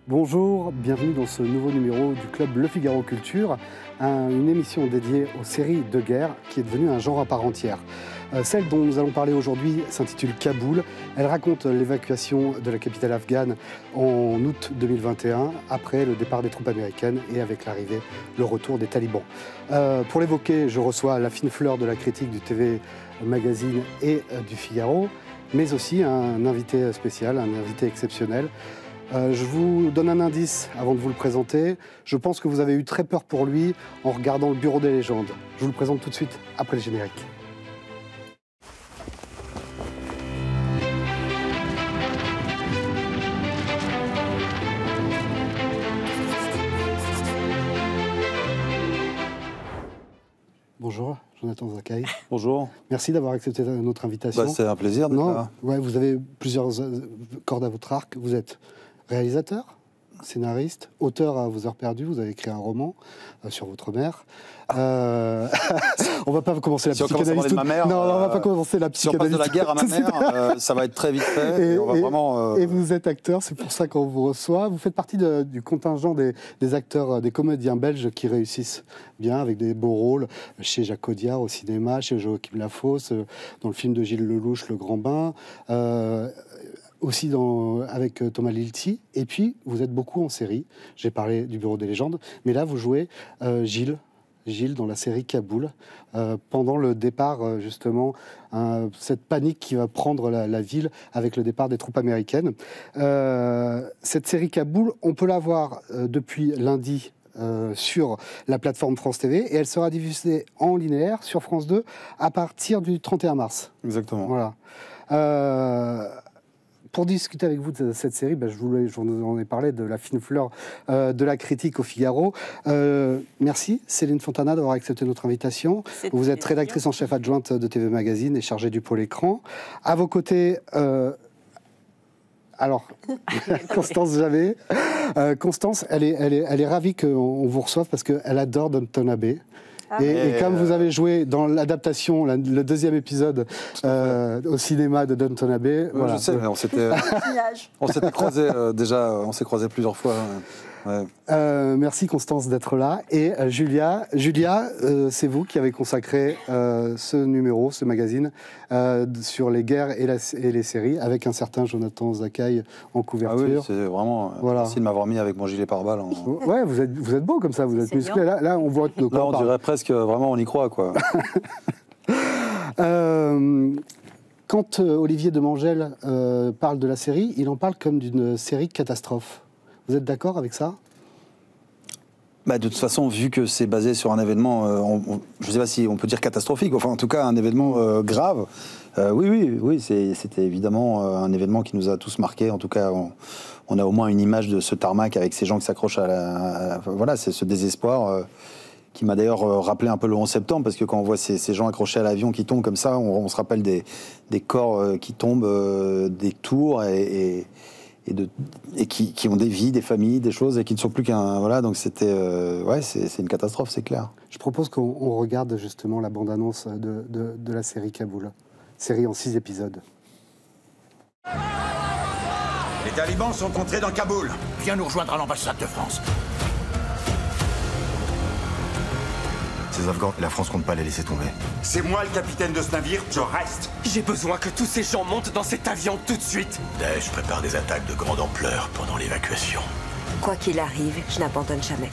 Bonjour, bienvenue dans ce nouveau numéro du club Le Figaro Culture, une émission dédiée aux séries de guerre qui est devenue un genre à part entière. Celle dont nous allons parler aujourd'hui s'intitule Kaboul. Elle raconte l'évacuation de la capitale afghane en août 2021, après le départ des troupes américaines et avec l'arrivée, le retour des talibans. Pour l'évoquer, je reçois la fine fleur de la critique du TV Magazine et du Figaro, mais aussi un invité spécial, un invité exceptionnel. Je vous donne un indice avant de vous le présenter. Je pense que vous avez eu très peur pour lui en regardant le Bureau des légendes. Je vous le présente tout de suite après le générique. Bonjour, Jonathan Zakaï. Bonjour. Merci d'avoir accepté notre invitation. C'est un plaisir d'être là. Ouais, vous avez plusieurs cordes à votre arc. Vous êtes réalisateur, scénariste, auteur à vos heures perdues. Vous avez écrit un roman sur votre mère. On va pas commencer la psychanalyse. Si on on va pas commencer la psychanalyse. Si on passe de la guerre à ma mère, ça va être très vite fait. Et vous êtes acteur, c'est pour ça qu'on vous reçoit. Vous faites partie du contingent des acteurs, des comédiens belges qui réussissent bien avec des beaux rôles chez Jacques Audiard au cinéma, chez Joachim Lafosse, dans le film de Gilles Lelouch, Le Grand Bain. Aussi avec Thomas Lilti. Et puis, vous êtes beaucoup en série. J'ai parlé du Bureau des légendes. Mais là, vous jouez Gilles dans la série Kaboul, pendant le départ, justement, cette panique qui va prendre la ville avec le départ des troupes américaines. Cette série Kaboul, on peut la voir depuis lundi sur la plateforme France TV, et elle sera diffusée en linéaire sur France 2 à partir du 31 mars. Exactement. Voilà. Pour discuter avec vous de cette série, je vous en ai parlé de la fine fleur de la critique au Figaro. Merci Céline Fontana d'avoir accepté notre invitation. Vous êtes rédactrice en chef adjointe de TV Magazine et chargée du pôle écran. À vos côtés, Constance Javet. Constance, elle est ravie qu'on vous reçoive parce qu'elle adore Downton Abbey. Et comme vous avez joué dans l'adaptation, le deuxième épisode au cinéma de Downton Abbey, voilà. Je sais, mais on s'était croisés déjà, on s'est croisés plusieurs fois. Ouais. Merci Constance d'être là. Et Julia, c'est vous qui avez consacré ce numéro, ce magazine, sur les guerres et les séries, avec un certain Jonathan Zakaï en couverture. Ah oui, c'est vraiment merci de m'avoir mis avec mon gilet pare-balles. Ouais, vous êtes beau comme ça, vous êtes musclé. Là, on voit de quoi on dirait presque, vraiment, on y croit, quoi. Quand Olivier Demangel parle de la série, il en parle comme d'une série catastrophe. Vous êtes d'accord avec ça ? De toute façon, vu que c'est basé sur un événement, je ne sais pas si on peut dire catastrophique, enfin en tout cas un événement grave, oui, c'était évidemment un événement qui nous a tous marqués. En tout cas, on a au moins une image de ce tarmac avec ces gens qui s'accrochent voilà, c'est ce désespoir qui m'a d'ailleurs rappelé un peu le 11 septembre, parce que quand on voit ces gens accrochés à l'avion qui tombent comme ça, on se rappelle des corps qui tombent, des tours et qui ont des vies, des familles, des choses, et qui ne sont plus qu'un... Voilà, donc c'était... c'est une catastrophe, c'est clair. Je propose qu'on regarde justement la bande-annonce de la série Kaboul. Série en 6 épisodes. Les talibans sont entrés dans Kaboul. Viens nous rejoindre à l'ambassade de France. Ces Afghans, la France compte pas les laisser tomber. C'est moi le capitaine de ce navire, je reste. J'ai besoin que tous ces gens montent dans cet avion tout de suite. Daesh prépare des attaques de grande ampleur pendant l'évacuation. Quoi qu'il arrive, je n'abandonne jamais.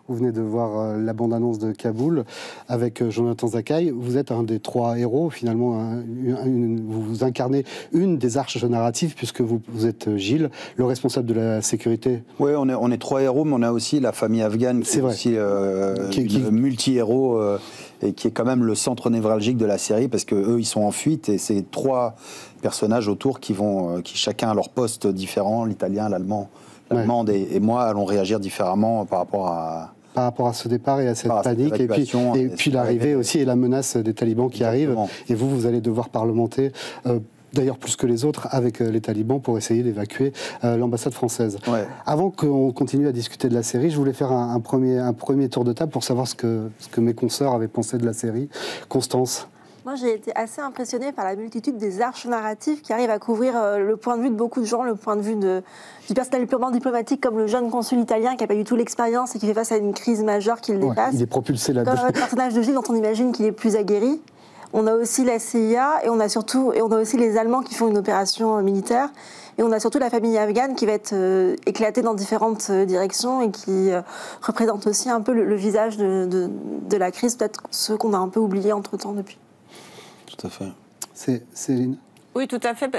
Vous venez de voir la bande-annonce de Kaboul avec Jonathan Zakaï. Vous êtes un des 3 héros, finalement. Vous incarnez une des arches narratives, puisque vous êtes Gilles, le responsable de la sécurité. Oui, on est 3 héros, mais on a aussi la famille afghane, qui est aussi multi-héros, et qui est quand même le centre névralgique de la série, parce qu'eux, ils sont en fuite, et c'est 3 personnages autour qui chacun à leur poste différent, l'italien, l'allemand. L'allemande et moi allons réagir différemment par rapport à ce départ et à cette panique, et puis l'arrivée aussi et la menace des talibans qui arrivent. Et vous allez devoir parlementer, d'ailleurs plus que les autres, avec les talibans pour essayer d'évacuer l'ambassade française. Ouais. Avant qu'on continue à discuter de la série, je voulais faire un premier tour de table pour savoir ce que mes consoeurs avaient pensé de la série. Constance. Moi, j'ai été assez impressionnée par la multitude des arches narratives qui arrivent à couvrir le point de vue de beaucoup de gens, le point de vue du personnel purement diplomatique, comme le jeune consul italien qui n'a pas du tout l'expérience et qui fait face à une crise majeure qui le dépasse. Il est propulsé là-dedans. Comme le personnage de Gilles, dont on imagine qu'il est plus aguerri. On a aussi la CIA et on a aussi les Allemands qui font une opération militaire. Et on a surtout la famille afghane qui va être éclatée dans différentes directions et qui représente aussi un peu le visage de la crise, peut-être ceux qu'on a un peu oubliés entre-temps depuis. Tout à fait. C'est Céline. Oui, tout à fait.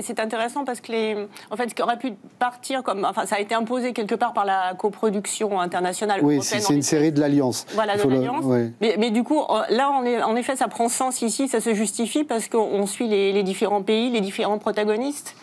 C'est intéressant parce que en fait, ce qui aurait pu partir comme, enfin, ça a été imposé quelque part par la coproduction internationale. Oui, c'est une série de l'Alliance. Voilà, de l'Alliance. Mais du coup, là, en effet, ça prend sens ici, ça se justifie parce qu'on suit les différents pays, les différents protagonistes.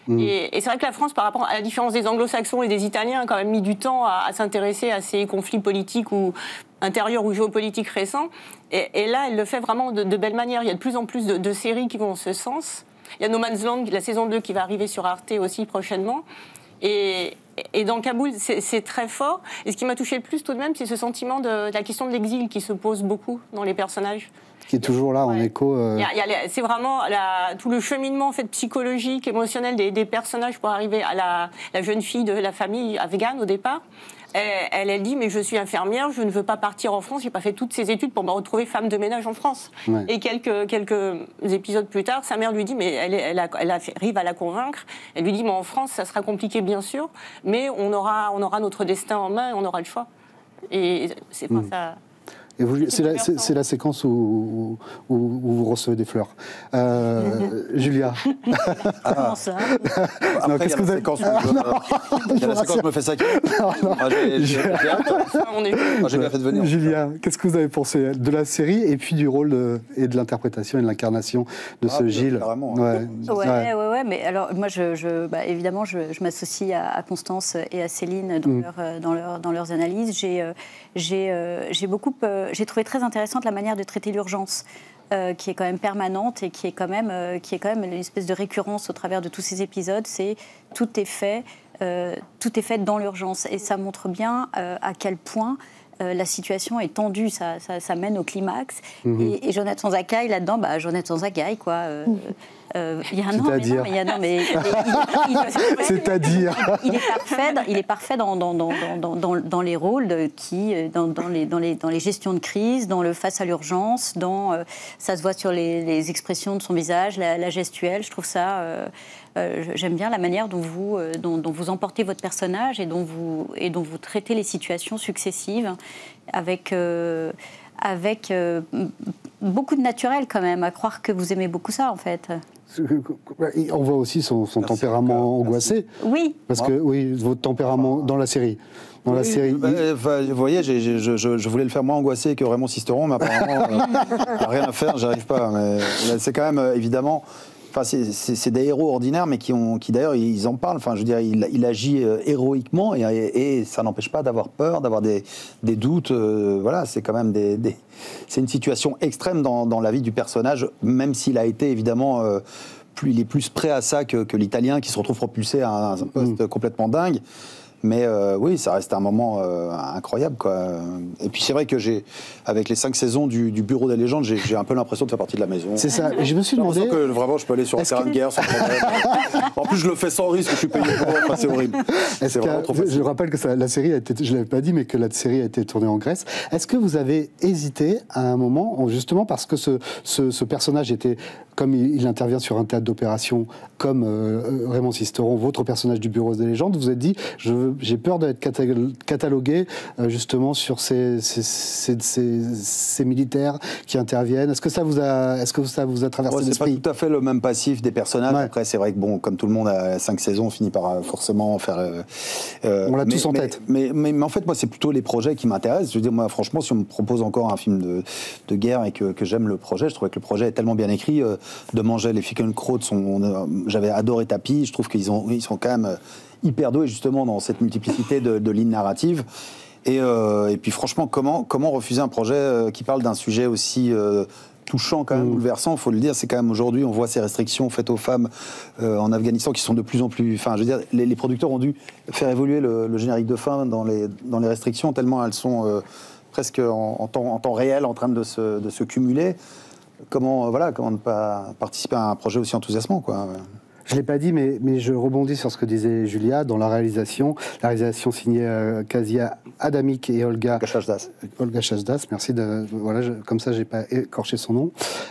Et c'est vrai que la France, par rapport à la différence des anglo-saxons et des Italiens, a quand même mis du temps à s'intéresser à ces conflits politiques ou intérieurs ou géopolitiques récents. Et là, elle le fait vraiment de belle manière. Il y a de plus en plus de séries qui vont en ce sens. Il y a No Man's Land, la saison 2, qui va arriver sur Arte aussi prochainement. Et dans Kaboul, c'est très fort. Et ce qui m'a touché le plus tout de même, c'est ce sentiment de la question de l'exil qui se pose beaucoup dans les personnages. Qui est toujours là en écho. C'est vraiment tout le cheminement en fait, psychologique, émotionnel des personnages pour arriver à la jeune fille de la famille afghane au départ. Elle dit, mais je suis infirmière, je ne veux pas partir en France, j'ai pas fait toutes ces études pour me retrouver femme de ménage en France. Ouais. Et quelques épisodes plus tard, sa mère lui dit, mais elle arrive à la convaincre. Elle lui dit, mais en France, ça sera compliqué bien sûr, mais on aura notre destin en main et on aura le choix. Et c'est pas ça. Et c'est la séquence où vous recevez des fleurs. Julia. Comment ça? Après, qu'est-ce que vous avez séquence il y a la séquence me fait ça. J'ai bien fait de venir. Julia, qu'est-ce que vous avez pensé de la série et puis du rôle et de l'interprétation et de l'incarnation de ce Gilles? Ouais, mais alors moi, évidemment, je m'associe à Constance et à Céline dans leurs analyses. J'ai trouvé très intéressante la manière de traiter l'urgence, qui est quand même permanente et qui est quand même une espèce de récurrence au travers de tous ces épisodes. C'est tout est fait dans l'urgence, et ça montre bien à quel point la situation est tendue, ça mène au climax. Et Jonathan Zakaï là-dedans, Jonathan Zakaï quoi. Il y a un nom, c'est-à-dire il est parfait dans les rôles dans les gestions de crise, dans le face à l'urgence, ça se voit sur les expressions de son visage, la gestuelle. Je trouve ça j'aime bien la manière dont vous emportez votre personnage et dont vous traitez les situations successives avec beaucoup de naturel quand même, à croire que vous aimez beaucoup ça en fait. On voit aussi son tempérament angoissé. Oui. Parce que votre tempérament dans la série. Dans la série. Vous voyez, je voulais le faire moins angoissé que Raymond Sisteron, mais apparemment, il n'y a rien à faire, j'arrive pas. Mais c'est quand même, évidemment... Enfin, c'est des héros ordinaires, mais qui d'ailleurs, ils en parlent. Enfin, je veux dire, il agit héroïquement et ça n'empêche pas d'avoir peur, d'avoir des doutes. Voilà, c'est quand même c'est une situation extrême dans la vie du personnage, même s'il a été évidemment il est plus prêt à ça que l'Italien qui se retrouve propulsé à un poste complètement dingue. Mais oui, ça reste un moment incroyable, quoi. Et puis c'est vrai que avec les 5 saisons du Bureau des légendes, j'ai un peu l'impression de faire partie de la maison. C'est ça. Et je me suis demandé que vraiment je peux aller sur un terrain de guerre sans problème. En plus, je le fais sans risque, je suis payé pour. Enfin, c'est horrible. C'est vraiment trop facile. Je rappelle que la série a été, je l'avais pas dit, mais que la série a été tournée en Grèce. Est-ce que vous avez hésité à un moment, justement parce que ce personnage était, comme il intervient sur un théâtre d'opération, comme Raymond Sisteron, votre personnage du Bureau des légendes, vous êtes dit, j'ai peur d'être catalogué justement sur ces militaires qui interviennent. Est-ce que ça vous a traversé l'esprit? C'est pas tout à fait le même passif des personnages. Ouais. Après, c'est vrai que bon, comme tout le monde a 5 saisons, on finit par forcément faire. On l'a tous en tête. Mais en fait, moi, c'est plutôt les projets qui m'intéressent. Je veux dire, moi, franchement, si on me propose encore un film de guerre et que j'aime le projet, je trouvais que le projet est tellement bien écrit. De manger les Fickenkraut, j'avais adoré Tapi. Je trouve qu'ils sont quand même hyper doués justement dans cette multiplicité de lignes narratives. Et puis franchement, comment refuser un projet qui parle d'un sujet aussi touchant, quand même bouleversant, il faut le dire. C'est quand même aujourd'hui, on voit ces restrictions faites aux femmes en Afghanistan qui sont de plus en plus... Enfin, je veux dire, les producteurs ont dû faire évoluer le générique de fin dans les restrictions, tellement elles sont presque en temps réel en train de se cumuler. comment ne pas participer à un projet aussi enthousiasmant, quoi. Je ne l'ai pas dit, mais je rebondis sur ce que disait Julia dans la réalisation signée Kasia Adamik et Olga Chazdas, merci. Comme ça, je n'ai pas écorché son nom.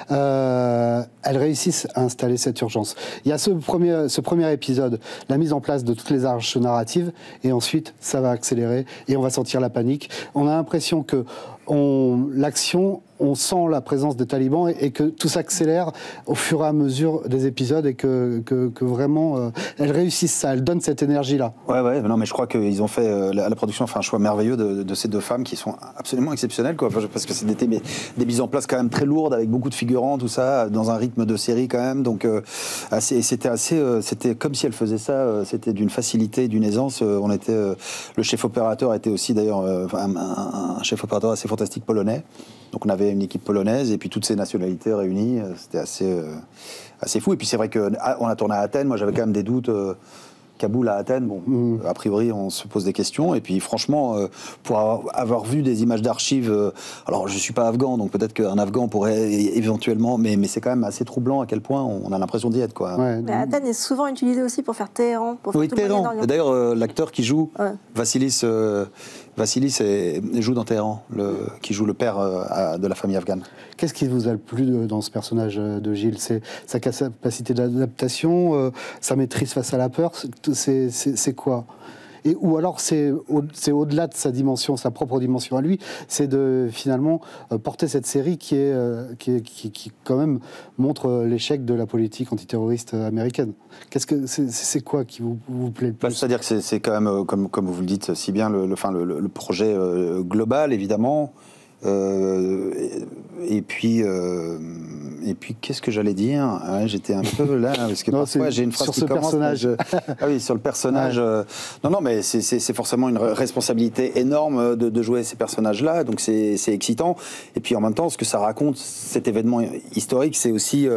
Elles réussissent à installer cette urgence. Il y a ce premier épisode, la mise en place de toutes les arches narratives, et ensuite, ça va accélérer, et on va sentir la panique. On a l'impression que l'action, on sent la présence des talibans et que tout s'accélère au fur et à mesure des épisodes et que vraiment, elles réussissent ça, elles donnent cette énergie-là. Ouais, non, mais je crois qu'ils ont fait, la production a fait un choix merveilleux de ces deux femmes qui sont absolument exceptionnelles, quoi, parce que c'était des mises en place quand même très lourdes, avec beaucoup de figurants, tout ça, dans un rythme de série quand même, donc c'était comme si elles faisaient ça, c'était d'une facilité, d'une aisance. Le chef opérateur était aussi d'ailleurs un chef opérateur assez fantastique polonais. Donc on avait une équipe polonaise et puis toutes ces nationalités réunies, c'était assez fou. Et puis c'est vrai qu'on a tourné à Athènes, moi j'avais quand même des doutes. Kaboul à Athènes, a priori on se pose des questions. Et puis franchement, pour avoir vu des images d'archives, alors je ne suis pas afghan, donc peut-être qu'un Afghan pourrait éventuellement, mais c'est quand même assez troublant à quel point on a l'impression d'y être, quoi. Ouais, mais Athènes est souvent utilisé aussi pour faire Téhéran. Oui, Téhéran. D'ailleurs, l'acteur qui joue, Vassilis joue dans Téhéran, qui joue le père de la famille afghane. Qu'est-ce qui vous a le plu dans ce personnage de Gilles? C'est sa capacité d'adaptation, sa maîtrise face à la peur, c'est quoi? Ou alors c'est au-delà de sa dimension, sa propre dimension à lui, c'est de finalement porter cette série qui quand même montre l'échec de la politique antiterroriste américaine. C'est quoi qui vous plaît le plus? C'est-à-dire que c'est quand même, comme vous le dites si bien, le projet global, évidemment. Et puis qu'est-ce que j'allais dire? J'étais un peu là parce que parfois j'ai une phrase sur qui ce commence. Personnage. Ah oui, sur le personnage. Non, mais c'est forcément une responsabilité énorme de jouer ces personnages-là, donc c'est excitant. Et puis en même temps, ce que ça raconte, cet événement historique, c'est aussi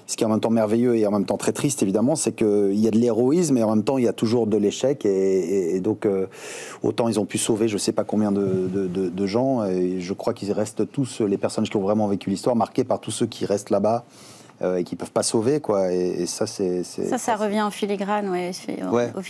ce qui est en même temps merveilleux et en même temps très triste, évidemment, c'est qu'il y a de l'héroïsme et en même temps il y a toujours de l'échec. Et donc, autant ils ont pu sauver je ne sais pas combien de gens, et je crois qu'ils restent tous, les personnages qui ont vraiment vécu l'histoire, marqués par tous ceux qui restent là-bas et qui ne peuvent pas sauver, quoi. Et ça, ça revient en filigrane,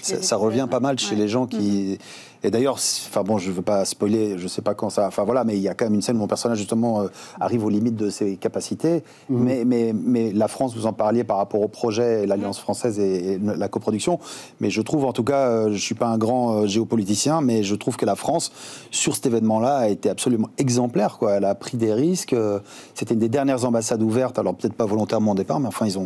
ça revient pas mal chez les gens qui... Et d'ailleurs, je ne veux pas spoiler, je ne sais pas quand ça... mais il y a quand même une scène où mon personnage, justement, arrive aux limites de ses capacités. Mais la France, vous en parliez par rapport au projet, l'Alliance française et la coproduction. Mais je trouve, en tout cas, je ne suis pas un grand géopoliticien, mais je trouve que la France, sur cet événement-là, a été absolument exemplaire, quoi. Elle a pris des risques. C'était une des dernières ambassades ouvertes, alors peut-être pas volontairement au départ, mais enfin, ils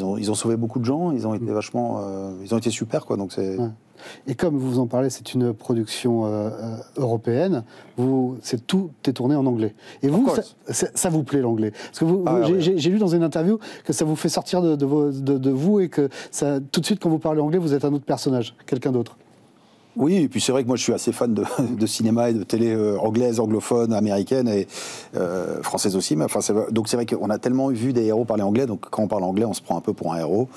ont sauvé beaucoup de gens. Ils ont été vachement... ils ont été super, quoi. Donc c'est... Ouais. Et comme vous en parlez, c'est une production européenne. Tout est tourné en anglais. Et vous, ça vous plaît l'anglais? Parce que j'ai lu dans une interview que ça vous fait sortir de vous et que ça, tout de suite, quand vous parlez anglais, vous êtes un autre personnage, quelqu'un d'autre. Oui, et puis c'est vrai que moi je suis assez fan de cinéma et de télé anglaise, anglophone, américaine et française aussi. Mais enfin, donc c'est vrai qu'on a tellement vu des héros parler anglais, donc quand on parle anglais, on se prend un peu pour un héros.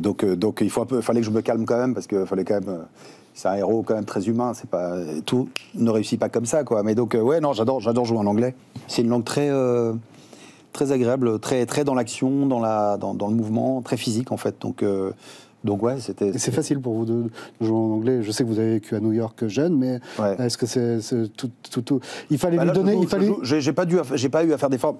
Donc fallait que je me calme quand même, parce que fallait quand même. C'est un héros quand même très humain. C'est pas tout ne réussit pas comme ça, quoi. Mais donc j'adore jouer en anglais. C'est une langue très agréable, très dans l'action, dans le mouvement, très physique en fait. Donc ouais, c'était... Et c'est facile pour vous de jouer en anglais. Je sais que vous avez vécu à New York jeune, mais est-ce que c'est tout... Il fallait lui donner... J'ai pas eu à faire d'efforts.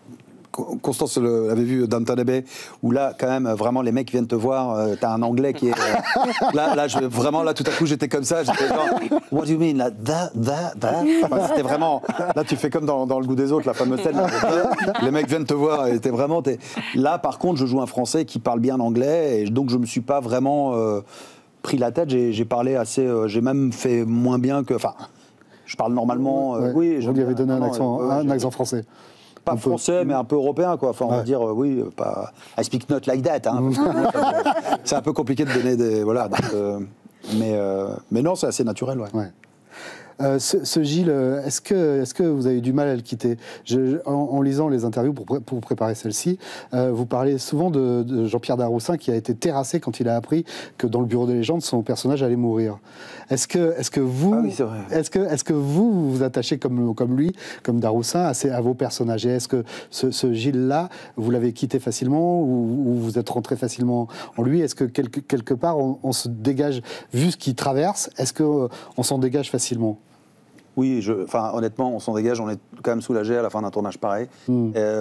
Constance l'avait vu Downton Abbey, où là, quand même, vraiment, les mecs viennent te voir, t'as un anglais qui est... vraiment, tout à coup, j'étais comme ça, j'étais genre, what do you mean, là, enfin, c'était vraiment... Là, tu fais comme dans Le Goût des autres, la fameuse scène, les mecs viennent te voir, et Là, par contre, je joue un Français qui parle bien anglais, et donc je me suis pas vraiment pris la tête, j'ai parlé assez... j'ai même fait moins bien que... Enfin, je parle normalement... oui, vous lui avez donné un accent français. Pas français, mais un peu européen, quoi. Enfin, on va dire, pas... I speak not like that. Hein. C'est un peu compliqué de donner des... Voilà. Donc, mais non, c'est assez naturel, ouais. Ce Gilles, est-ce que vous avez eu du mal à le quitter? En lisant les interviews pour préparer celle-ci, vous parlez souvent de Jean-Pierre Daroussin qui a été terrassé quand il a appris que dans le Bureau des légendes, son personnage allait mourir. Est-ce que vous, Ah oui, c'est vrai. est-ce que vous vous attachez comme lui, comme Daroussin, à vos personnages? Et est-ce que ce Gilles-là, vous l'avez quitté facilement ou vous êtes rentré facilement en lui? Est-ce que quelque part, on se dégage, vu ce qu'il traverse, est-ce qu'on s'en dégage facilement? Oui, honnêtement, on s'en dégage, on est quand même soulagé à la fin d'un tournage pareil.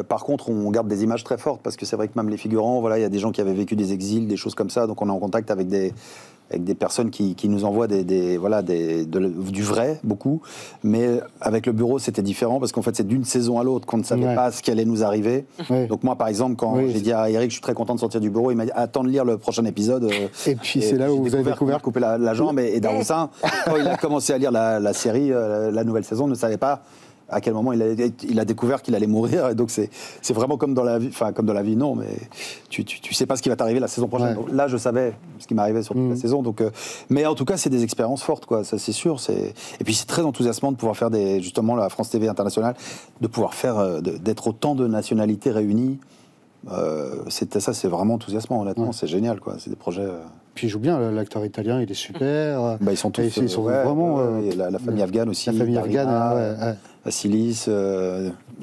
Par contre, on garde des images très fortes, parce que c'est vrai que même les figurants, voilà, il y a des gens qui avaient vécu des exils, des choses comme ça, donc on est en contact avec des personnes qui nous envoient du vrai, beaucoup. Mais avec le bureau, c'était différent, parce qu'en fait, c'est d'une saison à l'autre qu'on ne savait pas ce qui allait nous arriver. Donc moi, par exemple, quand j'ai dit à Eric, je suis très content de sortir du bureau, il m'a dit, attends de lire le prochain épisode. Et puis c'est là où vous avez découvert couper la jambe. Et Daroussin, quand il a commencé à lire la série, la nouvelle saison, ne savait pas à quel moment il a découvert qu'il allait mourir. Et donc c'est vraiment comme dans la vie, enfin comme dans la vie, non, mais tu sais pas ce qui va t'arriver la saison prochaine. Donc, là, je savais ce qui m'arrivait sur toute la saison. Donc, mais en tout cas, c'est des expériences fortes, quoi. Ça, c'est sûr. Et puis c'est très enthousiasmant de pouvoir faire justement la France TV internationale, de pouvoir faire d'être autant de nationalités réunies. C'est vraiment enthousiasmant, honnêtement. C'est génial, quoi. C'est des projets. Puis il joue bien, l'acteur italien, il est super. Ils sont tous. Ils sont vraiment. La famille afghane aussi. La famille afghane, Vassilis,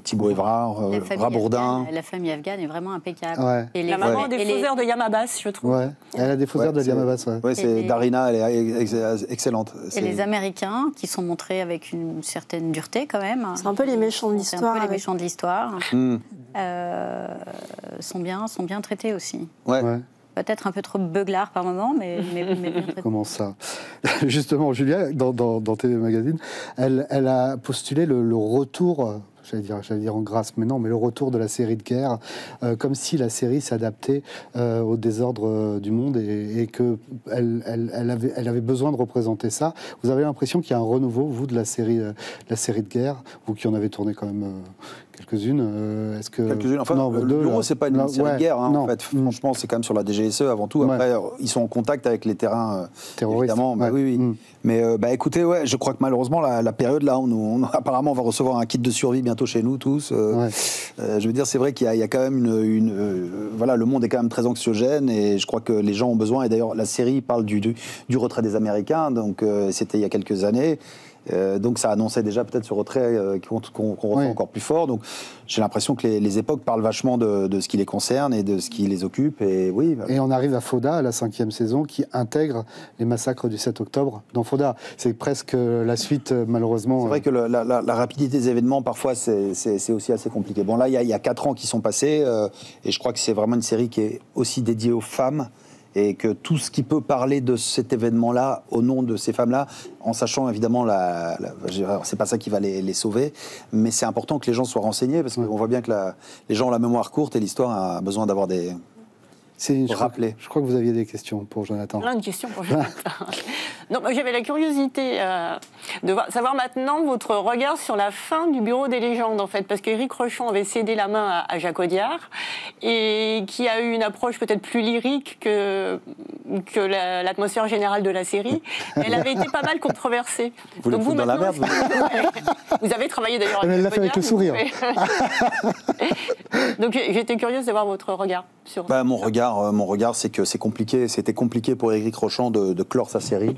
Thibaut Évrard, Rabourdin. La famille afghane est vraiment impeccable. Ouais. Et la maman des fauseurs de Yamabas, je trouve. Ouais. Elle a des fauseurs de Yamabas. Ouais, c'est Darina, elle est excellente. Et les Américains, qui sont montrés avec une certaine dureté quand même. C'est un peu les méchants de l'histoire. C'est un peu les méchants de l'histoire. Sont bien traités aussi. Ouais. Peut-être un peu trop beuglards par moment, mais bien traités. Comment ça? Justement, Julia, dans TV Magazine, elle a postulé le retour, j'allais dire en grâce, mais non, mais le retour de la série de guerre, comme si la série s'adaptait au désordre du monde et qu'elle avait besoin de représenter ça. Vous avez l'impression qu'il y a un renouveau, vous, de la série de guerre, vous qui en avez tourné quand même quelques-unes. Quelques-unes. Enfin, non, le Bureau, c'est pas une série de guerre. Hein, en fait. Franchement, c'est quand même sur la DGSE avant tout. Après, ils sont en contact avec les terrains terroristes. Évidemment. Oui. Mais écoutez, je crois que malheureusement, la période là, apparemment, on va recevoir un kit de survie bientôt chez nous tous. Je veux dire, c'est vrai qu'il y a quand même voilà, le monde est quand même très anxiogène et je crois que les gens ont besoin. Et d'ailleurs, la série parle du retrait des Américains. Donc, c'était il y a quelques années. Donc ça annonçait déjà peut-être ce retrait qu'on ressent encore plus fort. Donc j'ai l'impression que les époques parlent vachement de ce qui les concerne et de ce qui les occupe. Et oui. Et on arrive à Fauda, à la 5e saison, qui intègre les massacres du 7 octobre dans Fauda. C'est presque la suite, malheureusement. C'est vrai que la rapidité des événements, parfois, c'est aussi assez compliqué. Bon, là, il y a 4 ans qui sont passés, et je crois que c'est vraiment une série qui est aussi dédiée aux femmes. Et que tout ce qui peut parler de cet événement-là, au nom de ces femmes-là, en sachant évidemment, c'est pas ça qui va les sauver, mais c'est important que les gens soient renseignés, parce qu'on voit bien que les gens ont la mémoire courte et l'histoire a besoin d'avoir des... Je crois que vous aviez des questions pour Jonathan. Plein de questions pour Jonathan. Non, j'avais la curiosité de savoir maintenant votre regard sur la fin du Bureau des légendes, en fait, parce qu'Éric Rochon avait cédé la main à Jacques Audiard et qui a eu une approche peut-être plus lyrique que l'atmosphère générale de la série. Elle avait été pas mal controversée. Vous le foutez dans la merde. Vous avez travaillé d'ailleurs avec Jacques l'a fait avec le sourire. Donc j'étais curieuse d'avoir votre regard sur... Mon regard, c'est que c'est compliqué. C'était compliqué pour Éric Rochon de clore sa série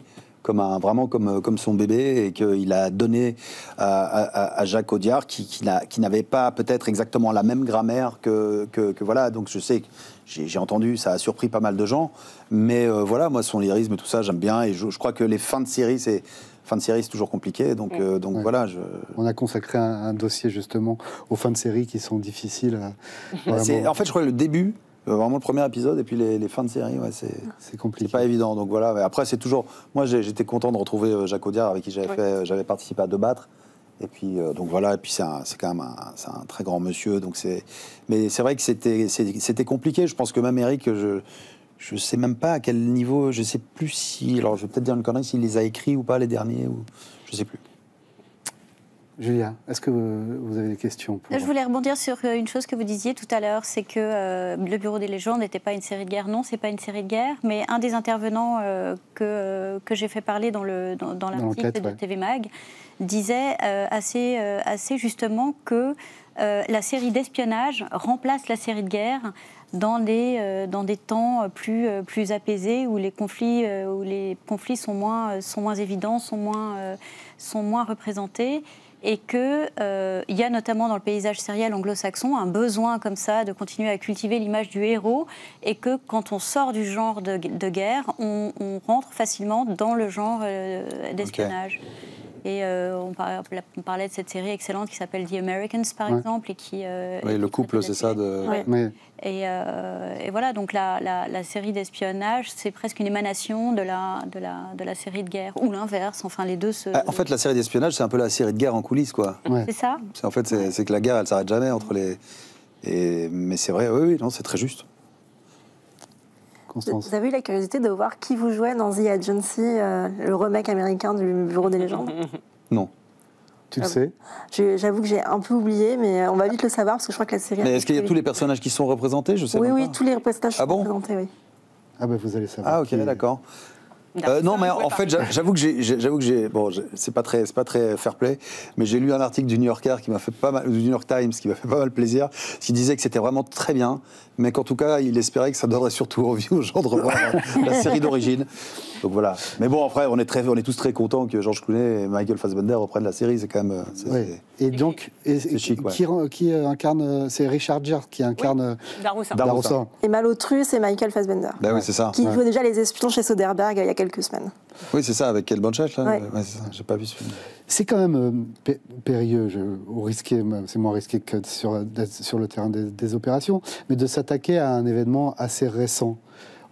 vraiment comme son bébé, et qu'il a donné à Jacques Audiard qui n'avait pas peut-être exactement la même grammaire que voilà. Donc je sais que j'ai entendu, ça a surpris pas mal de gens, mais voilà, moi son lyrisme et tout ça j'aime bien, et je crois que les fins de série c'est toujours compliqué, donc voilà. On a consacré un dossier justement aux fins de série qui sont difficiles. En fait, je crois que le début, vraiment le premier épisode, et puis les fins de série, c'est compliqué. C'est pas évident, donc voilà. Mais après, c'est toujours... Moi, j'étais content de retrouver Jacques Audiard, avec qui j'avais participé à 2 Battre. Et puis, donc voilà, et puis c'est quand même un très grand monsieur. Donc mais c'est vrai que c'était compliqué. Je pense que même Eric, je sais même pas à quel niveau, je sais plus si... Alors, je vais peut-être dire une connerie, s'il les a écrits ou pas, les derniers, ou je sais plus. Julia, est-ce que vous avez des questions pour... Je voulais rebondir sur une chose que vous disiez tout à l'heure, c'est que Le Bureau des légendes n'était pas une série de guerre. Non, c'est pas une série de guerre, mais un des intervenants que j'ai fait parler dans l'article de TV Mag disait assez justement que la série d'espionnage remplace la série de guerre dans des temps plus apaisés, où les conflits sont moins évidents, sont moins représentés. Et qu'il y a notamment dans le paysage sériel anglo-saxon un besoin comme ça de continuer à cultiver l'image du héros, et que quand on sort du genre de guerre, on rentre facilement dans le genre d'espionnage. Okay. Et on parlait de cette série excellente qui s'appelle The Americans, par exemple, et qui... oui, le couple, c'est ça de... Ouais. Oui. Et voilà, donc la série d'espionnage, c'est presque une émanation de la série de guerre, ou l'inverse, enfin les deux se... En fait, la série d'espionnage, c'est un peu la série de guerre en coulisses, quoi. Ouais. C'est ça. En fait, c'est que la guerre, elle s'arrête jamais entre les... Mais c'est vrai, oui, non, c'est très juste. Constance. Vous avez eu la curiosité de voir qui vous jouait dans The Agency, le remake américain du Bureau des légendes? Non. Tu le sais? J'avoue que j'ai un peu oublié, mais on va vite le savoir parce que je crois que la série... Mais est-ce qu'il y a tous les personnages qui sont représentés? Je sais oui, pas. Oui, tous les personnages sont représentés, oui. Ah ben vous allez savoir. Ah ok, d'accord. Non, mais en fait, j'avoue que j'ai, bon, c'est pas très fair-play, mais j'ai lu un article du New Yorker qui m'a fait pas mal, du New York Times qui m'a fait pas mal plaisir, qui disait que c'était vraiment très bien, mais qu'en tout cas, il espérait que ça donnerait surtout envie aux gens de revoir la série d'origine. Donc voilà. Mais bon, après, on est tous très contents que George Clooney et Michael Fassbender reprennent la série. C'est quand même. Ouais. Et donc, c'est chic, ouais. Qui incarne, c'est Richard Gere qui incarne Daroussin. Et Malotru, c'est Michael Fassbender. Ben oui, c'est ça. Qui jouait déjà Les Espions chez Soderbergh il y a quelques semaines. Oui, c'est ça, avec Cate Blanchett, là. Ouais, c'est ça. J'ai pas vu ce film. C'est quand même périlleux, c'est moins risqué que sur le terrain des opérations, mais de s'attaquer à un événement assez récent.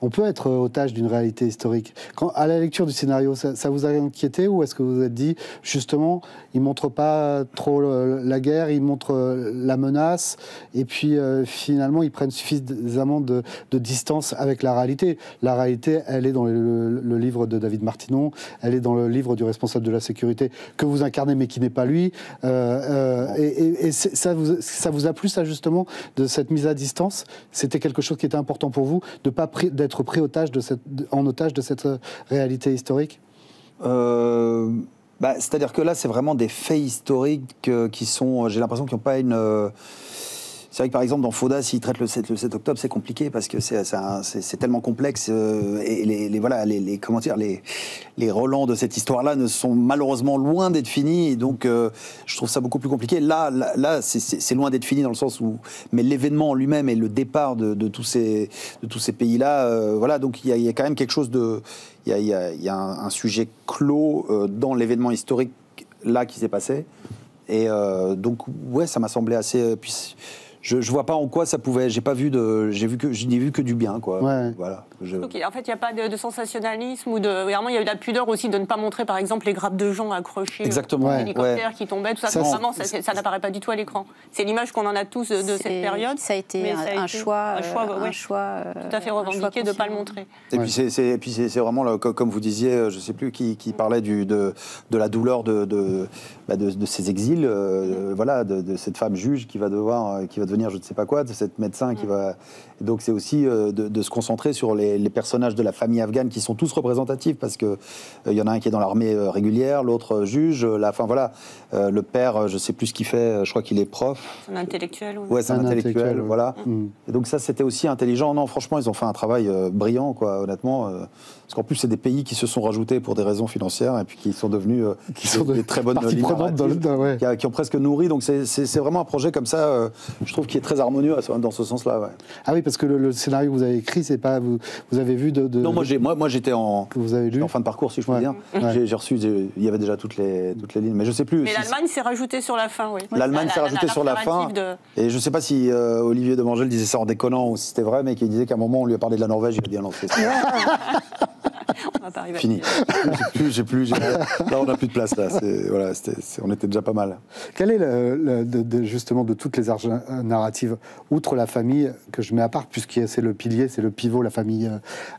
On peut être otage d'une réalité historique. À la lecture du scénario, ça vous a inquiété, ou est-ce que vous vous êtes dit, justement, il ne montre pas trop la guerre, il montre la menace, et puis finalement, ils prennent suffisamment de distance avec la réalité. La réalité, elle est dans le livre de David Martinon, elle est dans le livre du responsable de la sécurité que vous incarnez, mais qui n'est pas lui. Et ça vous a plu, ça, justement, de cette mise à distance? C'était quelque chose qui était important pour vous, de pas d'être pris en otage de cette réalité historique? C'est-à-dire que là, c'est vraiment des faits historiques qui sont, j'ai l'impression, qui n'ont pas une... C'est vrai que par exemple dans Fauda, s'il traite le 7 octobre, c'est compliqué parce que c'est tellement complexe et les relents de cette histoire-là ne sont malheureusement loin d'être finis, et donc je trouve ça beaucoup plus compliqué. Là c'est loin d'être fini dans le sens où, mais l'événement en lui-même et le départ de tous ces pays-là, voilà, donc il y a quand même quelque chose de, il y a un sujet clos dans l'événement historique là qui s'est passé, et donc ouais, ça m'a semblé assez. Je vois pas en quoi ça pouvait. Je n'ai vu que du bien, quoi. Ouais. Voilà. En fait, il n'y a pas de sensationnalisme ou de. Vraiment, il y a eu la pudeur aussi de ne pas montrer, par exemple, les grappes de gens accrochés, exactement, aux hélicoptères qui tombaient, tout ça. Vraiment, ça n'apparaît pas du tout à l'écran. C'est l'image qu'on en a tous de cette période. Ça a été un choix tout à fait revendiqué de ne pas le montrer. Et puis c'est vraiment comme vous disiez, je sais plus qui parlait de la douleur de ces exils, voilà, de cette femme juge qui va devenir je ne sais pas quoi, de cette médecin qui va... Et donc c'est aussi de se concentrer sur les personnages de la famille afghane qui sont tous représentatifs, parce que y en a un qui est dans l'armée régulière, l'autre juge, le père, je ne sais plus ce qu'il fait, je crois qu'il est prof. Un intellectuel. Ouais, c'est un intellectuel, voilà. Et donc ça, c'était aussi intelligent. Non, franchement, ils ont fait un travail brillant, quoi, honnêtement. Parce qu'en plus, c'est des pays qui se sont rajoutés pour des raisons financières et puis qui sont devenus des très bonnes lignes narratives, qui ont presque nourri. Donc c'est vraiment un projet comme ça, je trouve, qui est très harmonieux dans ce sens-là. Ouais. Ah oui, parce que le scénario que vous avez écrit, c'est pas vous avez vu de... Non, moi j'étais en fin de parcours, si je puis dire. Ouais. J'ai reçu, il y avait déjà toutes les lignes, mais je sais plus. Mais l'Allemagne s'est rajoutée sur la fin, oui. L'Allemagne s'est rajoutée sur la fin. Et je sais pas si Olivier Demangel disait ça en déconnant ou si c'était vrai, mais qu'il disait qu'à un moment on lui a parlé de la Norvège, il a dit non, c'est ça. On va pas arriver. Fini. J'ai plus. Là, on n'a plus de place. Là. Voilà, on était déjà pas mal. Quel est justement de toutes les arches narratives, outre la famille que je mets à part, puisque c'est le pilier, c'est le pivot, la famille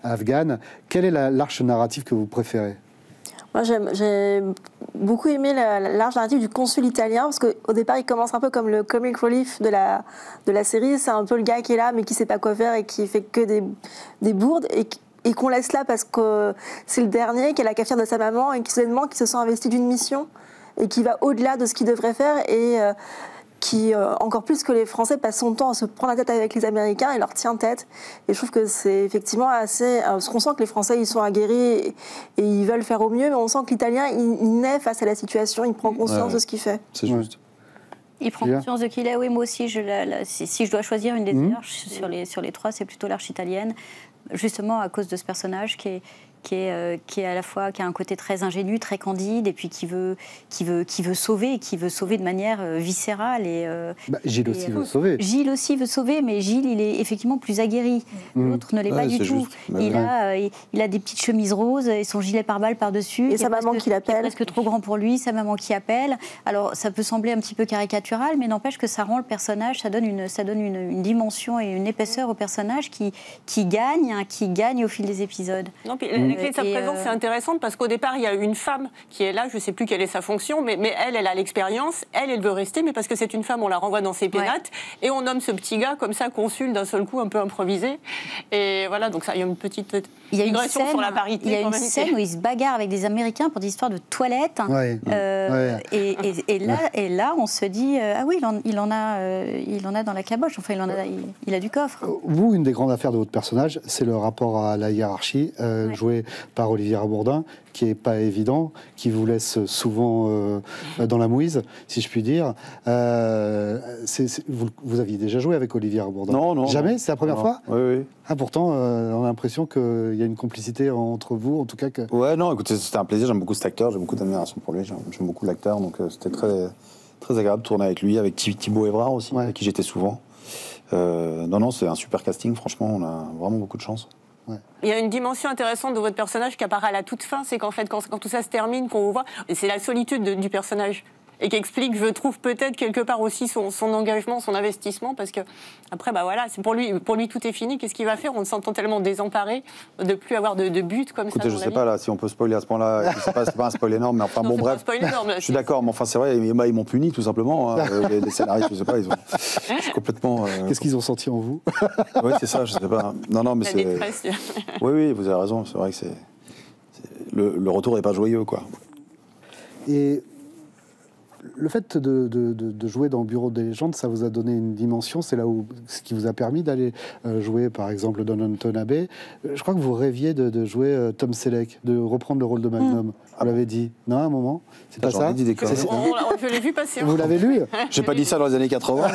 afghane, quelle est l'arche narrative que vous préférez? Moi, j'ai beaucoup aimé l'arche narrative du consul italien, parce qu'au départ, il commence un peu comme le comic relief de la série. C'est un peu le gars qui est là, mais qui ne sait pas quoi faire et qui fait que des bourdes, et qu'on laisse là parce que c'est le dernier, qui a la cafetière de sa maman, et qui soudainement qui se sent investi d'une mission, et qui va au-delà de ce qu'il devrait faire, et qui, encore plus que les Français, passe son temps à se prendre la tête avec les Américains et leur tient tête. Et je trouve que c'est effectivement assez... Parce qu'on sent que les Français, ils sont aguerris et ils veulent faire au mieux, mais on sent que l'Italien, il naît face à la situation, il prend conscience de ce qu'il fait. C'est juste. Il prend conscience de qui il est. Oui, moi aussi, si je dois choisir une des arches sur les 3, c'est plutôt l'arche italienne, justement à cause de ce personnage qui est à la fois, qui a un côté très ingénu, très candide, et puis qui veut sauver de manière viscérale. Gilles aussi veut sauver. Gilles aussi veut sauver, mais Gilles, il est effectivement plus aguerri. L'autre ne l'est pas du tout. Il a des petites chemises roses et son gilet pare-balles par-dessus. Et sa maman qui l'appelle. Presque trop grand pour lui, sa maman qui appelle. Alors, ça peut sembler un petit peu caricatural, mais n'empêche que ça rend le personnage, ça donne une dimension et une épaisseur au personnage qui gagne au fil des épisodes. Non, puis la clé de sa présence, c'est intéressante parce qu'au départ, il y a une femme qui est là, je ne sais plus quelle est sa fonction, mais elle a l'expérience, elle veut rester, mais parce que c'est une femme, on la renvoie dans ses pénates, et on nomme ce petit gars comme ça, consul d'un seul coup, un peu improvisé. Et voilà, donc ça, il y a une petite digression sur la parité. Il y a une scène où il se bagarre avec des Américains pour des histoires de toilettes. Et là, on se dit, ah oui, il en a dans la caboche, enfin, il a du coffre. Vous, une des grandes affaires de votre personnage, c'est le rapport à la hiérarchie, joué par Olivier Rabourdin, qui n'est pas évident, qui vous laisse souvent dans la mouise, si je puis dire. Vous aviez déjà joué avec Olivier Rabourdin? Non. Jamais? C'est la première fois? Oui. Ah, pourtant, on a l'impression qu'il y a une complicité entre vous, en tout cas. Ouais, non, écoutez, c'était un plaisir. J'aime beaucoup cet acteur, j'ai beaucoup d'admiration pour lui. J'aime beaucoup l'acteur, donc c'était très, très agréable de tourner avec lui, avec Thibaut Évrard aussi, avec qui j'étais souvent. Non, c'est un super casting, franchement, on a vraiment beaucoup de chance. Ouais. Il y a une dimension intéressante de votre personnage qui apparaît à la toute fin, c'est qu'en fait, quand tout ça se termine, qu'on vous voit, c'est la solitude du personnage. Et qui explique, je trouve, peut-être quelque part aussi son engagement, son investissement, parce que après, c'est pour lui tout est fini. Qu'est-ce qu'il va faire? On se sent tellement désemparé de plus avoir de but comme ça. Je sais pas là si on peut spoiler à ce point-là. Je sais pas, c'est pas un spoil énorme, mais enfin non, bon bref. Je suis d'accord, mais enfin c'est vrai, ils m'ont puni tout simplement. Les scénaristes, je sais pas, ils ont complètement. Qu'est-ce qu'ils ont senti en vous? Oui, c'est ça, je sais pas. Non, mais c'est. Oui, vous avez raison. C'est vrai que le retour n'est pas joyeux, quoi. Et le fait de jouer dans le Bureau des légendes, ça vous a donné une dimension. C'est là où ce qui vous a permis d'aller jouer, par exemple, dans Downton Abbey. Je crois que vous rêviez de jouer Tom Selleck, de reprendre le rôle de Magnum. Vous l'avez dit, non, à un moment? C'est pas ça? Je l'ai vu passer. Vous l'avez lu? J'ai pas dit ça dans les années 80.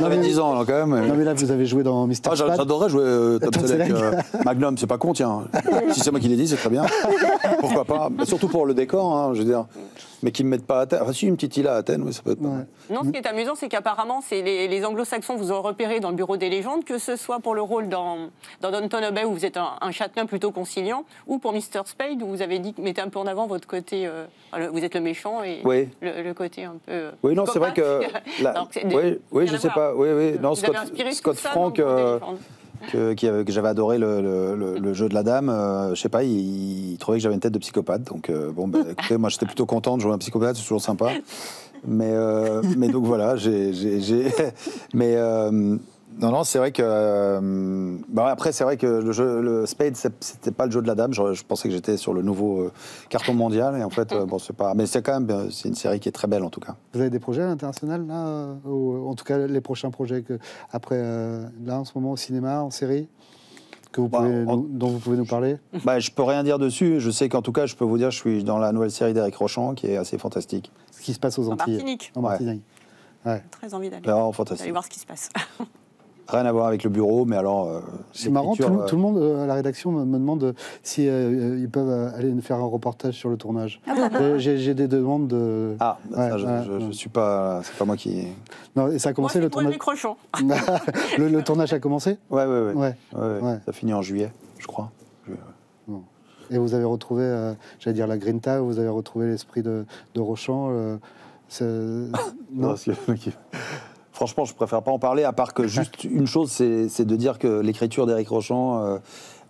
J'avais 10 ans, là, quand même. Non, mais là, vous avez joué dans Mr. Spade. J'adorerais jouer Tom Selleck. Magnum, c'est pas con, tiens. Si c'est moi qui l'ai dit, c'est très bien. Pourquoi pas? Mais surtout pour le décor, je veux dire. Mais qu'ils ne me mettent pas à Athènes. Enfin, si, une petite île à Athènes, oui, ça peut être pas mal. Non, ce qui est amusant, c'est qu'apparemment, les anglo-saxons vous ont repéré dans le Bureau des légendes, que ce soit pour le rôle dans Downton Abbey, où vous êtes un châtelain plutôt conciliant, ou pour Mr. Spade, où vous avez dit, mettez un peu en avant votre côté, vous êtes le méchant, et le côté un peu... Oui, non, c'est vrai que... Oui, je sais pas. Oui. Non, Scott Frank... que j'avais adoré le jeu de la dame, je sais pas, il trouvait que j'avais une tête de psychopathe, donc écoutez, moi j'étais plutôt content de jouer un psychopathe, c'est toujours sympa, mais donc voilà, non, c'est vrai que après c'est vrai que le Spade c'était pas le jeu de la dame, je pensais que j'étais sur le nouveau carton mondial, et en fait c'est pas, mais c'est quand même c'est une série qui est très belle en tout cas. Vous avez des projets à l'international là, ou en tout cas les prochains projets après là en ce moment au cinéma, en série, que vous pouvez dont vous pouvez nous parler? Je peux rien dire dessus, je sais qu'en tout cas je peux vous dire, je suis dans la nouvelle série d'Éric Rochant qui est assez fantastique. Ce qui se passe aux Antilles. En Martinique. Ouais. Très envie d'aller. Vraiment fantastique. D'aller voir ce qui se passe. Rien à voir avec le bureau, mais alors... c'est marrant, tout le monde à la rédaction me demande si ils peuvent aller faire un reportage sur le tournage. J'ai des demandes de... je suis pas... C'est pas moi qui... Non, et ça a commencé le tournage... le tournage a commencé? Ouais. Ça finit en juillet, je crois. Bon. Et vous avez retrouvé, j'allais dire la Grinta, vous avez retrouvé l'esprit de Rochant non. Franchement, je préfère pas en parler, à part que juste une chose, c'est de dire que l'écriture d'Éric Rochant,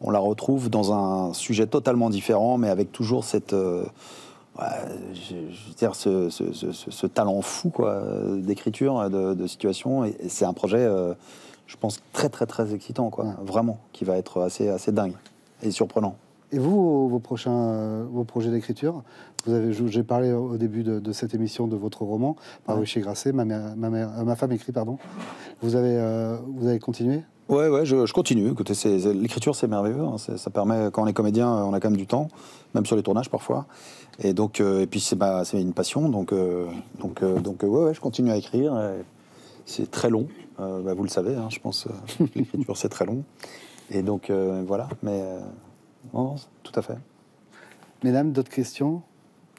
on la retrouve dans un sujet totalement différent, mais avec toujours cette... je veux dire, ce talent fou quoi, d'écriture, de situation. Et c'est un projet, je pense, très, très, très excitant, quoi, vraiment, qui va être assez dingue et surprenant. Et vous, vos projets d'écriture, j'ai parlé au début de cette émission de votre roman, paru chez Grasset, ma femme écrit, pardon. Vous avez continué ? Ouais, je continue. Écoutez, l'écriture, c'est merveilleux. Hein. Ça permet, quand on est comédien, on a quand même du temps, même sur les tournages parfois. Et donc, et puis c'est une passion. Donc, je continue à écrire. C'est très long. Vous le savez, hein, je pense. L'écriture, c'est très long. Et donc, voilà. Mais non, tout à fait. Mesdames, d'autres questions ?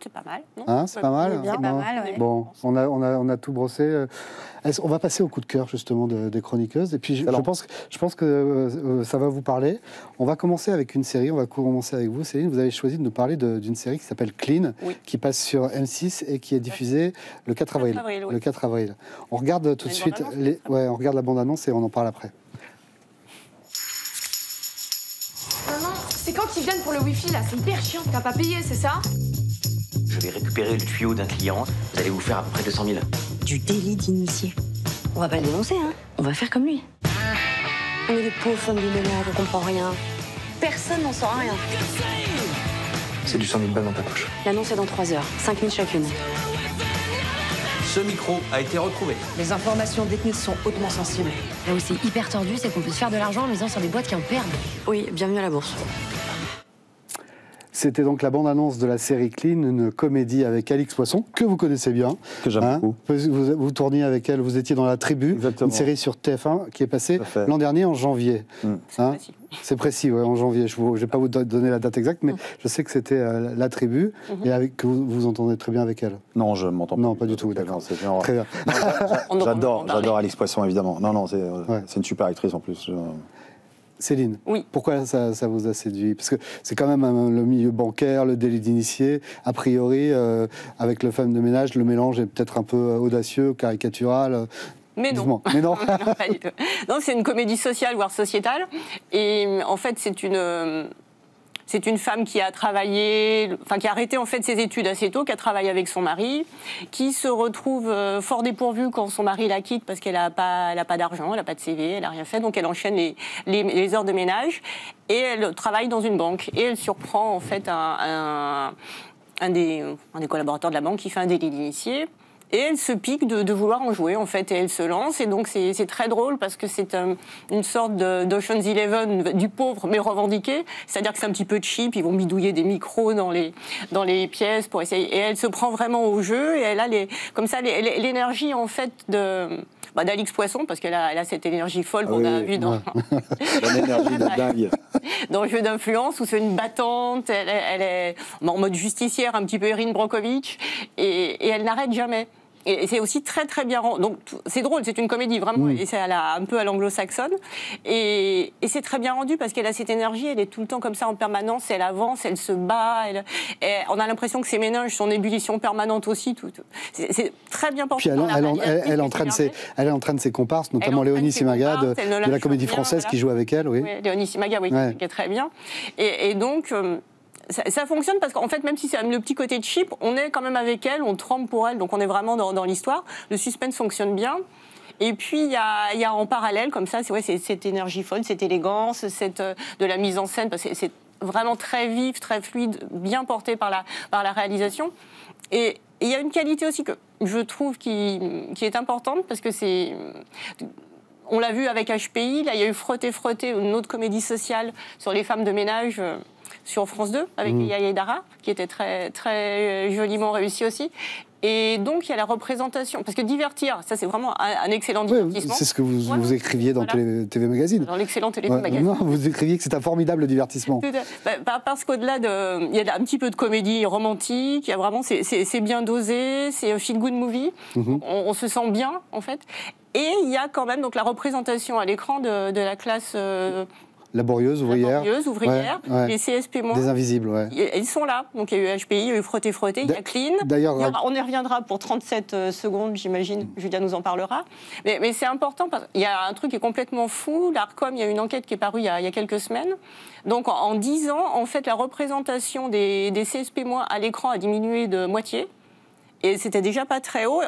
C'est pas mal, non? Hein, c'est pas mal. C'est pas mal, ouais. Bon, on a tout brossé. On va passer au coup de cœur justement des chroniqueuses. Et puis je pense que ça va vous parler. On va commencer avec une série. On va commencer avec vous, Céline. Vous avez choisi de nous parler d'une série qui s'appelle Clean, qui passe sur M6 et qui est diffusée le 4 avril. Le 4 avril. On regarde tout de suite. On regarde la bande-annonce et on en parle après. Maman, c'est quand ils viennent pour le wifi là? C'est hyper chiant. T'as pas payé, c'est ça? Je vais récupérer le tuyau d'un client. Vous allez vous faire à peu près 200 000. Du délit d'initié. On va pas le dénoncer, hein. On va faire comme lui. On est des pauvres femmes de ménage, on comprend rien. Personne n'en saura rien. C'est du 100 000 balles dans ta poche. L'annonce est dans 3 heures, 5 000 chacune. Ce micro a été retrouvé. Les informations détenues sont hautement sensibles. Là où c'est hyper tordu, c'est qu'on peut se faire de l'argent en misant sur des boîtes qui en perdent. Oui, bienvenue à la bourse. C'était donc la bande-annonce de la série Clean, une comédie avec Alix Poisson, que vous connaissez bien. Que j'aime beaucoup. Vous tourniez avec elle, vous étiez dans La Tribu, Exactement. Une série sur TF1 qui est passée l'an dernier en janvier. C'est précis, en janvier. Je ne vais pas vous donner la date exacte, mais je sais que c'était La Tribu, et que vous entendez très bien avec elle. Non, je ne m'entends pas. Non, pas du tout, d'accord. Très bien. J'adore Alix Poisson, évidemment. Non, c'est une super actrice en plus. Céline, oui. Pourquoi ça vous a séduit? Parce que c'est quand même le milieu bancaire, le délit d'initié. A priori, avec le femme de ménage, le mélange est peut-être un peu audacieux, caricatural. Mais non. Mais non. Non, pas du tout. Non, c'est une comédie sociale, voire sociétale. Et en fait, c'est une femme qui a travaillé, qui a arrêté en fait ses études assez tôt, qui a travaillé avec son mari, qui se retrouve fort dépourvue quand son mari la quitte parce qu'elle n'a pas d'argent, elle n'a pas de CV, elle n'a rien fait, donc elle enchaîne les heures de ménage et elle travaille dans une banque. Et elle surprend en fait un des collaborateurs de la banque qui fait un délit d'initié. Et elle se pique de vouloir en jouer, en fait, et elle se lance. Et donc, c'est très drôle parce que c'est une sorte d'Ocean's Eleven du pauvre, mais revendiqué. C'est-à-dire que c'est un petit peu cheap, ils vont bidouiller des micros dans les pièces pour essayer. Et elle se prend vraiment au jeu, et elle a comme ça l'énergie, en fait, d'Alix Poisson, parce qu'elle a cette énergie folle qu'on a vue dans... L'énergie de dingue. Dans le jeu d'influence, où c'est une battante, elle est en mode justicière, un petit peu Erin Brockovich, et elle n'arrête jamais. Et c'est aussi très très bien rendu. Donc c'est drôle, c'est une comédie vraiment, et c'est un peu à l'anglo-saxonne. Et c'est très bien rendu parce qu'elle a cette énergie, elle est tout le temps comme ça en permanence, elle avance, elle se bat, on a l'impression que ses méninges sont en ébullition permanente aussi. C'est très bien porté. Puis elle entraîne ses comparses, notamment Léonie Simaga de la Comédie Française qui joue avec elle. Oui, Léonie Simaga, qui est très bien. Et donc... Ça fonctionne parce qu'en fait, même si c'est le petit côté cheap, on est quand même avec elle, on tremble pour elle, donc on est vraiment dans l'histoire. Le suspense fonctionne bien. Et puis, il y a en parallèle, comme ça, c'est cette énergie folle, cette élégance, de la mise en scène, parce que c'est vraiment très vif, très fluide, bien porté par la réalisation. Et il y a une qualité aussi que je trouve qui est importante, parce que on l'a vu avec HPI, là, il y a eu Frotter, une autre comédie sociale sur les femmes de ménage... sur France 2, avec Yaya et Dara, qui était très, très joliment réussi aussi. Et donc, il y a la représentation. Parce que divertir, ça, c'est vraiment un excellent divertissement. C'est ce que vous écriviez dans TV Magazine. Dans l'excellent Téléphone Magazine. Non, vous écriviez que c'est un formidable divertissement. Parce qu'au-delà il y a un petit peu de comédie romantique, il y a vraiment, c'est bien dosé, c'est un feel-good movie. On se sent bien, en fait. Et il y a quand même donc, la représentation à l'écran de la classe... Laborieuse, ouvrière. Les CSP-. Des invisibles, ouais. Ils sont là. Donc il y a eu HPI, il y a eu Frotter, il y a Clean. D'ailleurs, on y reviendra pour 37 secondes, j'imagine. Julia nous en parlera. Mais c'est important parce qu'il y a un truc qui est complètement fou. L'ARCOM, il y a une enquête qui est parue il y a quelques semaines. Donc en 10 ans, en fait, la représentation des CSP- à l'écran a diminué de moitié. Et c'était déjà pas très haut.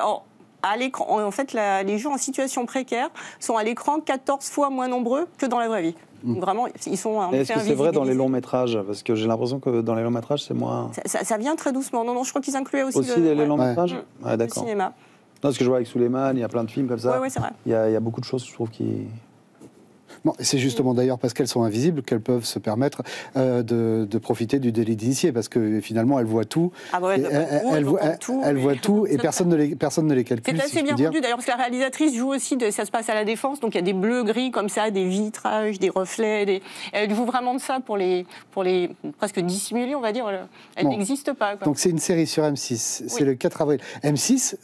À l'écran, en fait, les gens en situation précaire sont à l'écran 14 fois moins nombreux que dans la vraie vie. Donc vraiment, ils sont en Est-ce que c'est vrai dans les longs métrages? Parce que j'ai l'impression que dans les longs métrages, c'est moins... Ça vient très doucement. Non, je crois qu'ils incluaient aussi les longs métrages. Le cinéma. Non, parce que je vois avec Suleiman, il y a plein de films comme ça. Oui, c'est vrai. Il y a beaucoup de choses, je trouve, qui... Bon, c'est justement d'ailleurs parce qu'elles sont invisibles qu'elles peuvent se permettre de profiter du délit d'initié, parce que finalement elles voient tout. Elles voient tout et personne ne les calcule. C'est assez bien rendu d'ailleurs, parce que la réalisatrice joue aussi, ça se passe à la Défense, donc il y a des bleus, gris comme ça, des vitrages, des reflets. Elle joue vraiment de ça pour les presque dissimuler, on va dire. Elle n'existe pas. Quoi. Donc c'est une série sur M6, c'est le 4 avril. M6,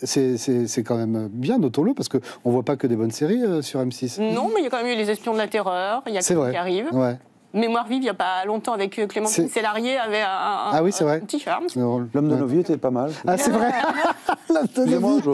c'est quand même bien, notons-le, parce qu'on ne voit pas que des bonnes séries sur M6. Non, mais il y a quand même eu Les Espions de la Terreur, il y a quelqu'un qui arrive. Ouais. Mémoire vive, il n'y a pas longtemps, avec Clémentine Célarié, avait un petit charme. L'homme de nos vies était pas mal. Ah, c'est vrai. Excusez-moi, je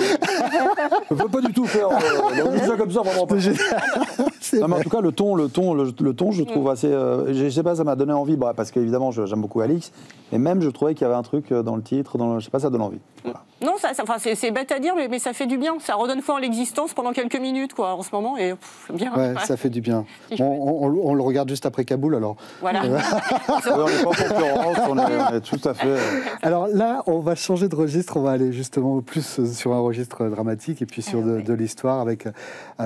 ne veux pas du tout faire ça comme ça, vraiment pas. Non, mais en tout cas, le ton, je trouve assez... je sais pas, ça m'a donné envie, parce qu'évidemment, j'aime beaucoup Alix, mais même, je trouvais qu'il y avait un truc dans le titre, je sais pas, ça donne envie. Voilà. Non, c'est bête à dire, mais ça fait du bien. Ça redonne foi en l'existence pendant quelques minutes, quoi, en ce moment, et bien. Ouais, ça fait du bien. On le regarde juste après Kaboul, alors. Voilà. On n'est pas en concurrence, on est tout à fait... Alors là, on va changer de registre, on va aller justement plus sur un registre dramatique et puis sur de l'histoire avec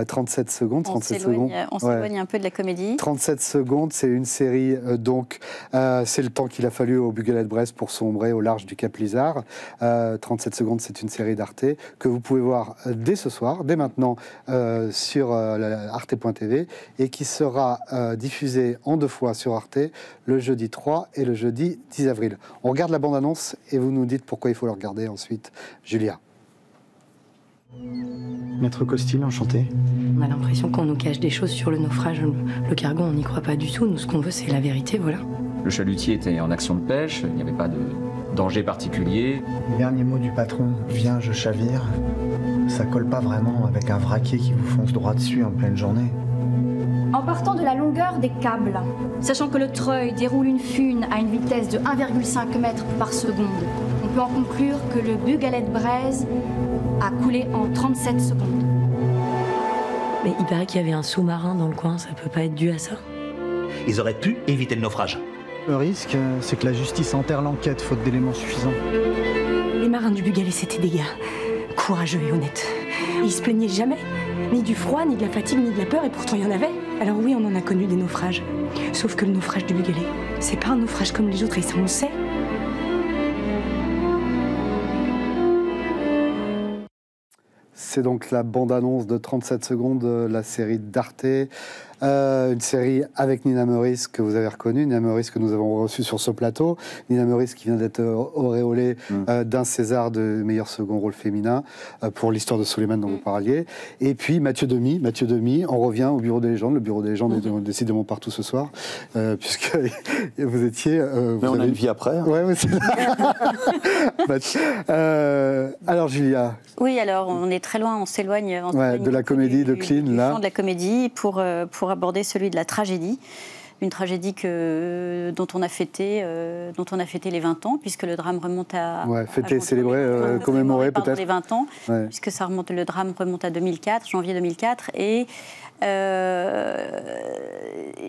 37 secondes. On s'éloigne un peu de la comédie. 37 secondes, c'est une série, c'est le temps qu'il a fallu au Buguelet-Brest pour sombrer au large du Cap Lizard. 37 secondes, c'est une série d'Arte que vous pouvez voir dès ce soir, dès maintenant, sur arte.tv et qui sera diffusée en 2 fois sur Arte le jeudi 3 et le jeudi 10 avril. On regarde la bande-annonce et vous nous dites pourquoi il faut le regarder ensuite. Julia. Maître Costil, enchanté. On a l'impression qu'on nous cache des choses sur le naufrage. Le cargo, on n'y croit pas du tout. Nous, ce qu'on veut, c'est la vérité, voilà. Le chalutier était en action de pêche, il n'y avait pas de danger particulier. Les derniers mots du patron, viens, je chavire, ça colle pas vraiment avec un vraquier qui vous fonce droit dessus en pleine journée. En partant de la longueur des câbles, sachant que le treuil déroule une fune à une vitesse de 1,5 mètre par seconde, on peut en conclure que le Buguelet-Braise a coulé en 37 secondes. Mais il paraît qu'il y avait un sous-marin dans le coin, ça peut pas être dû à ça. Ils auraient pu éviter le naufrage. Le risque, c'est que la justice enterre l'enquête faute d'éléments suffisants. Les marins du Buguelet, c'était des gars courageux et honnêtes. Ils se plaignaient jamais, ni du froid, ni de la fatigue, ni de la peur, et pourtant il y en avait. Alors oui, on en a connu des naufrages. Sauf que le naufrage du Buguelet, c'est pas un naufrage comme les autres, et ça on le sait. C'est donc la bande-annonce de 37 secondes, la série d'Arte. Une série avec Nina Meurice que vous avez reconnue, Nina Meurice que nous avons reçue sur ce plateau, Nina Meurice qui vient d'être auréolée d'un César de meilleur second rôle féminin pour l'histoire de Suleiman dont vous parliez, et puis Mathieu Demy, on revient au Bureau des légendes, le Bureau des légendes est décidément partout ce soir, puisque vous étiez... Mais on a une vie après. Hein. Ouais, alors Julia. Oui, alors on est très loin, on s'éloigne de la comédie de Clean, là. Du champ de la comédie pour aborder celui de la tragédie. Une tragédie dont on a fêté les 20 ans, puisque le drame remonte à... fêter, célébrer, commémorer peut-être. Les 20 ans, puisque le drame remonte à 2004, janvier 2004, et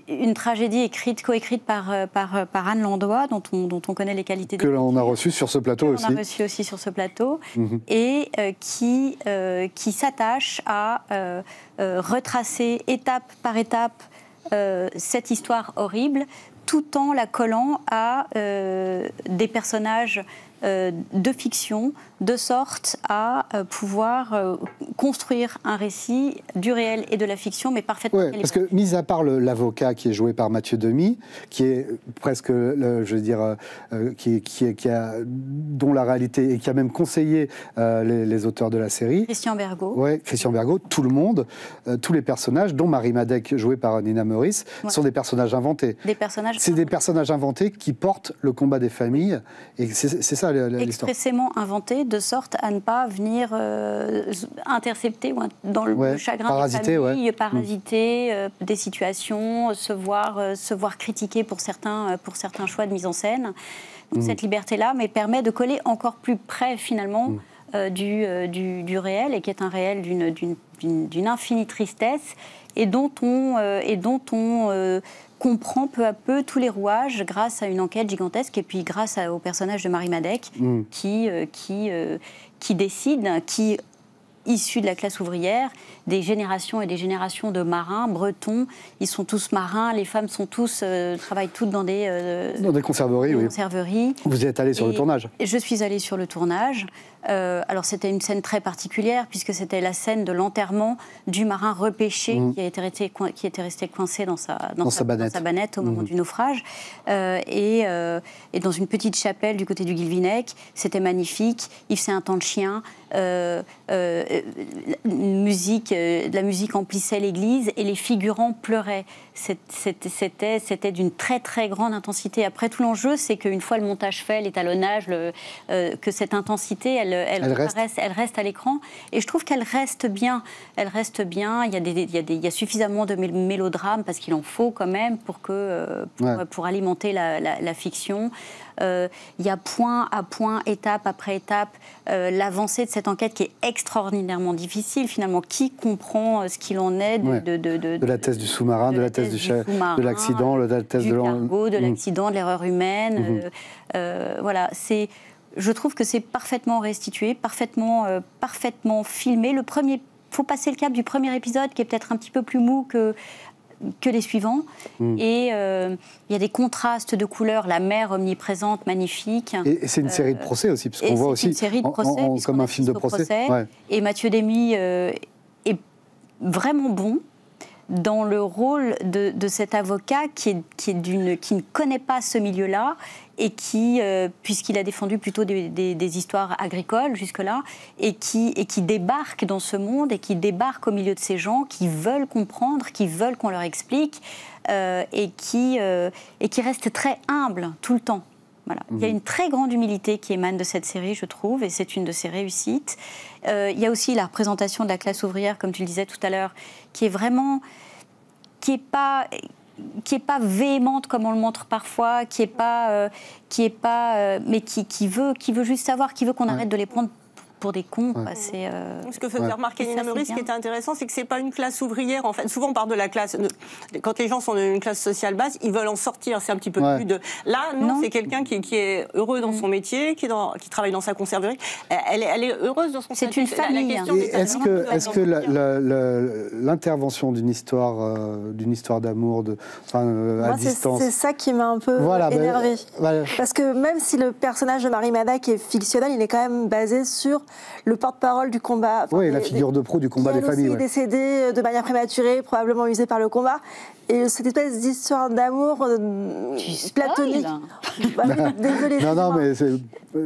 une tragédie coécrite par Anne Landois, dont on connaît les qualités. Que l'on a reçu sur ce plateau aussi. On a reçu aussi sur ce plateau, et qui s'attache à retracer étape par étape cette histoire horrible, tout en la collant à des personnages de fiction, de sorte à pouvoir construire un récit du réel et de la fiction, mais parfaitement calibré. Parce que, mis à part l'avocat qui est joué par Mathieu Demy, qui est presque, je veux dire, dont la réalité, et qui a même conseillé les auteurs de la série. Christian Bergot. Oui, Christian Bergot, tout le monde, tous les personnages, dont Marie Madec, jouée par Nina Meurice, sont des personnages inventés. C'est des personnages inventés qui portent le combat des familles, et c'est ça l'histoire. Expressément inventés, de sorte à ne pas venir intercepter dans le chagrin des familles, parasiter des situations, se voir critiquer pour certains choix de mise en scène. Donc cette liberté-là, mais permet de coller encore plus près finalement du réel, et qui est un réel d'une infinie tristesse, et dont on comprend peu à peu tous les rouages grâce à une enquête gigantesque, et puis grâce au personnage de Marie Madec qui décide, issus de la classe ouvrière, des générations et des générations de marins bretons. Ils sont tous marins, les femmes travaillent toutes dans des conserveries. Vous y êtes allé sur le tournage? Je suis allée sur le tournage. Alors c'était une scène très particulière, puisque c'était la scène de l'enterrement du marin repêché qui était resté coincé dans sa bannette au moment du naufrage. Et dans une petite chapelle du côté du Guilvinec, c'était magnifique. Il faisait un temps de chien. De la musique emplissait l'église et les figurants pleuraient. C'était d'une très très grande intensité. Après, tout l'enjeu, c'est qu'une fois le montage fait, l'étalonnage, que cette intensité, elle reste à l'écran. Et je trouve qu'elle reste bien. Elle reste bien. Il y a suffisamment de mélodrame, parce qu'il en faut quand même pour alimenter la fiction. Il y a point à point, étape après étape, l'avancée de cette enquête qui est extraordinairement difficile. Finalement, qui comprend ce qu'il en est de la thèse du sous-marin, de la thèse de l'accident, de la thèse du cargo, de l'accident, de l'erreur humaine. Voilà, je trouve que c'est parfaitement restitué, parfaitement filmé. Il faut passer le cap du premier épisode, qui est peut-être un petit peu plus mou que les suivants. Et il y a des contrastes de couleurs, la mer omniprésente, magnifique. Et c'est une série de procès aussi, parce qu'on voit aussi une série de procès, comme un film de procès. Et Mathieu Demy est vraiment bon dans le rôle de cet avocat qui ne connaît pas ce milieu-là, et qui, puisqu'il a défendu plutôt des histoires agricoles jusque-là, et qui débarque dans ce monde, et qui débarque au milieu de ces gens qui veulent comprendre, qui veulent qu'on leur explique, et qui reste très humble tout le temps. Voilà. Il y a une très grande humilité qui émane de cette série, je trouve, et c'est une de ses réussites. Il y a aussi la représentation de la classe ouvrière, comme tu le disais tout à l'heure, qui est pas véhémente comme on le montre parfois, mais qui veut juste savoir, qui veut qu'on arrête de les prendre pour des cons. Ce que faisait remarquer Nina Meurice, ce qui était intéressant, c'est que c'est pas une classe ouvrière. En fait, souvent on parle de la classe. Quand les gens sont d'une classe sociale basse, ils veulent en sortir. C'est un petit peu plus de. Là, non. C'est quelqu'un qui est heureux dans son métier, qui travaille dans sa conserverie. Elle est heureuse dans son métier. C'est une famille. Est-ce que l'intervention d'une histoire d'amour, à distance, c'est ça qui m'a un peu énervée. Parce que même si le personnage de Marie Madec est fictionnel, il est quand même basé sur le porte-parole du combat. La figure de proue du combat des familles. Qui est décédé de manière prématurée, probablement usé par le combat. Et cette espèce d'histoire d'amour platonique. Désolée. Non, mais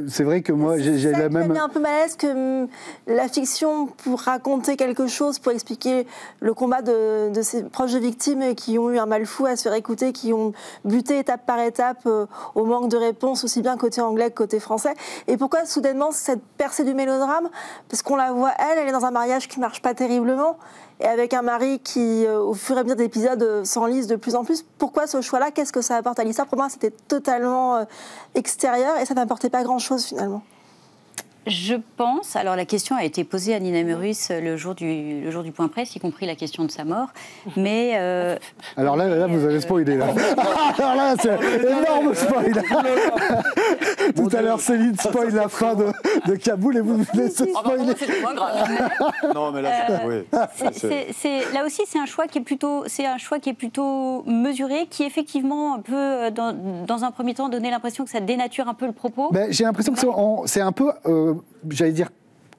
c'est vrai que moi, j'ai la même. C'est un peu malaise que la fiction, pour raconter quelque chose, pour expliquer le combat de ces proches de victimes qui ont eu un mal fou à se faire écouter, qui ont buté étape par étape au manque de réponse, aussi bien côté anglais que côté français. Et pourquoi soudainement cette percée du mélodrame? Parce qu'on la voit, elle est dans un mariage qui ne marche pas terriblement, et avec un mari qui, au fur et à mesure des épisodes, s'enlise de plus en plus. Pourquoi ce choix-là? Qu'est-ce que ça apporte à l'histoire? Pour moi, c'était totalement extérieur, et ça n'apportait pas grand-chose, finalement. Je pense, alors la question a été posée à Nina Meurice le jour du point presse, y compris la question de sa mort, mais... alors là, vous avez spoilé, là. Alors là, c'est énorme spoil. Tout à l'heure, Céline spoil la fin de Kaboul et vous venez se spoiler. C'est moins grave. Non, mais là, oui. Là aussi, c'est un choix qui est plutôt mesuré, qui effectivement peut, dans un premier temps, donner l'impression que ça dénature un peu le propos. Ben, j'ai l'impression que c'est un peu, j'allais dire,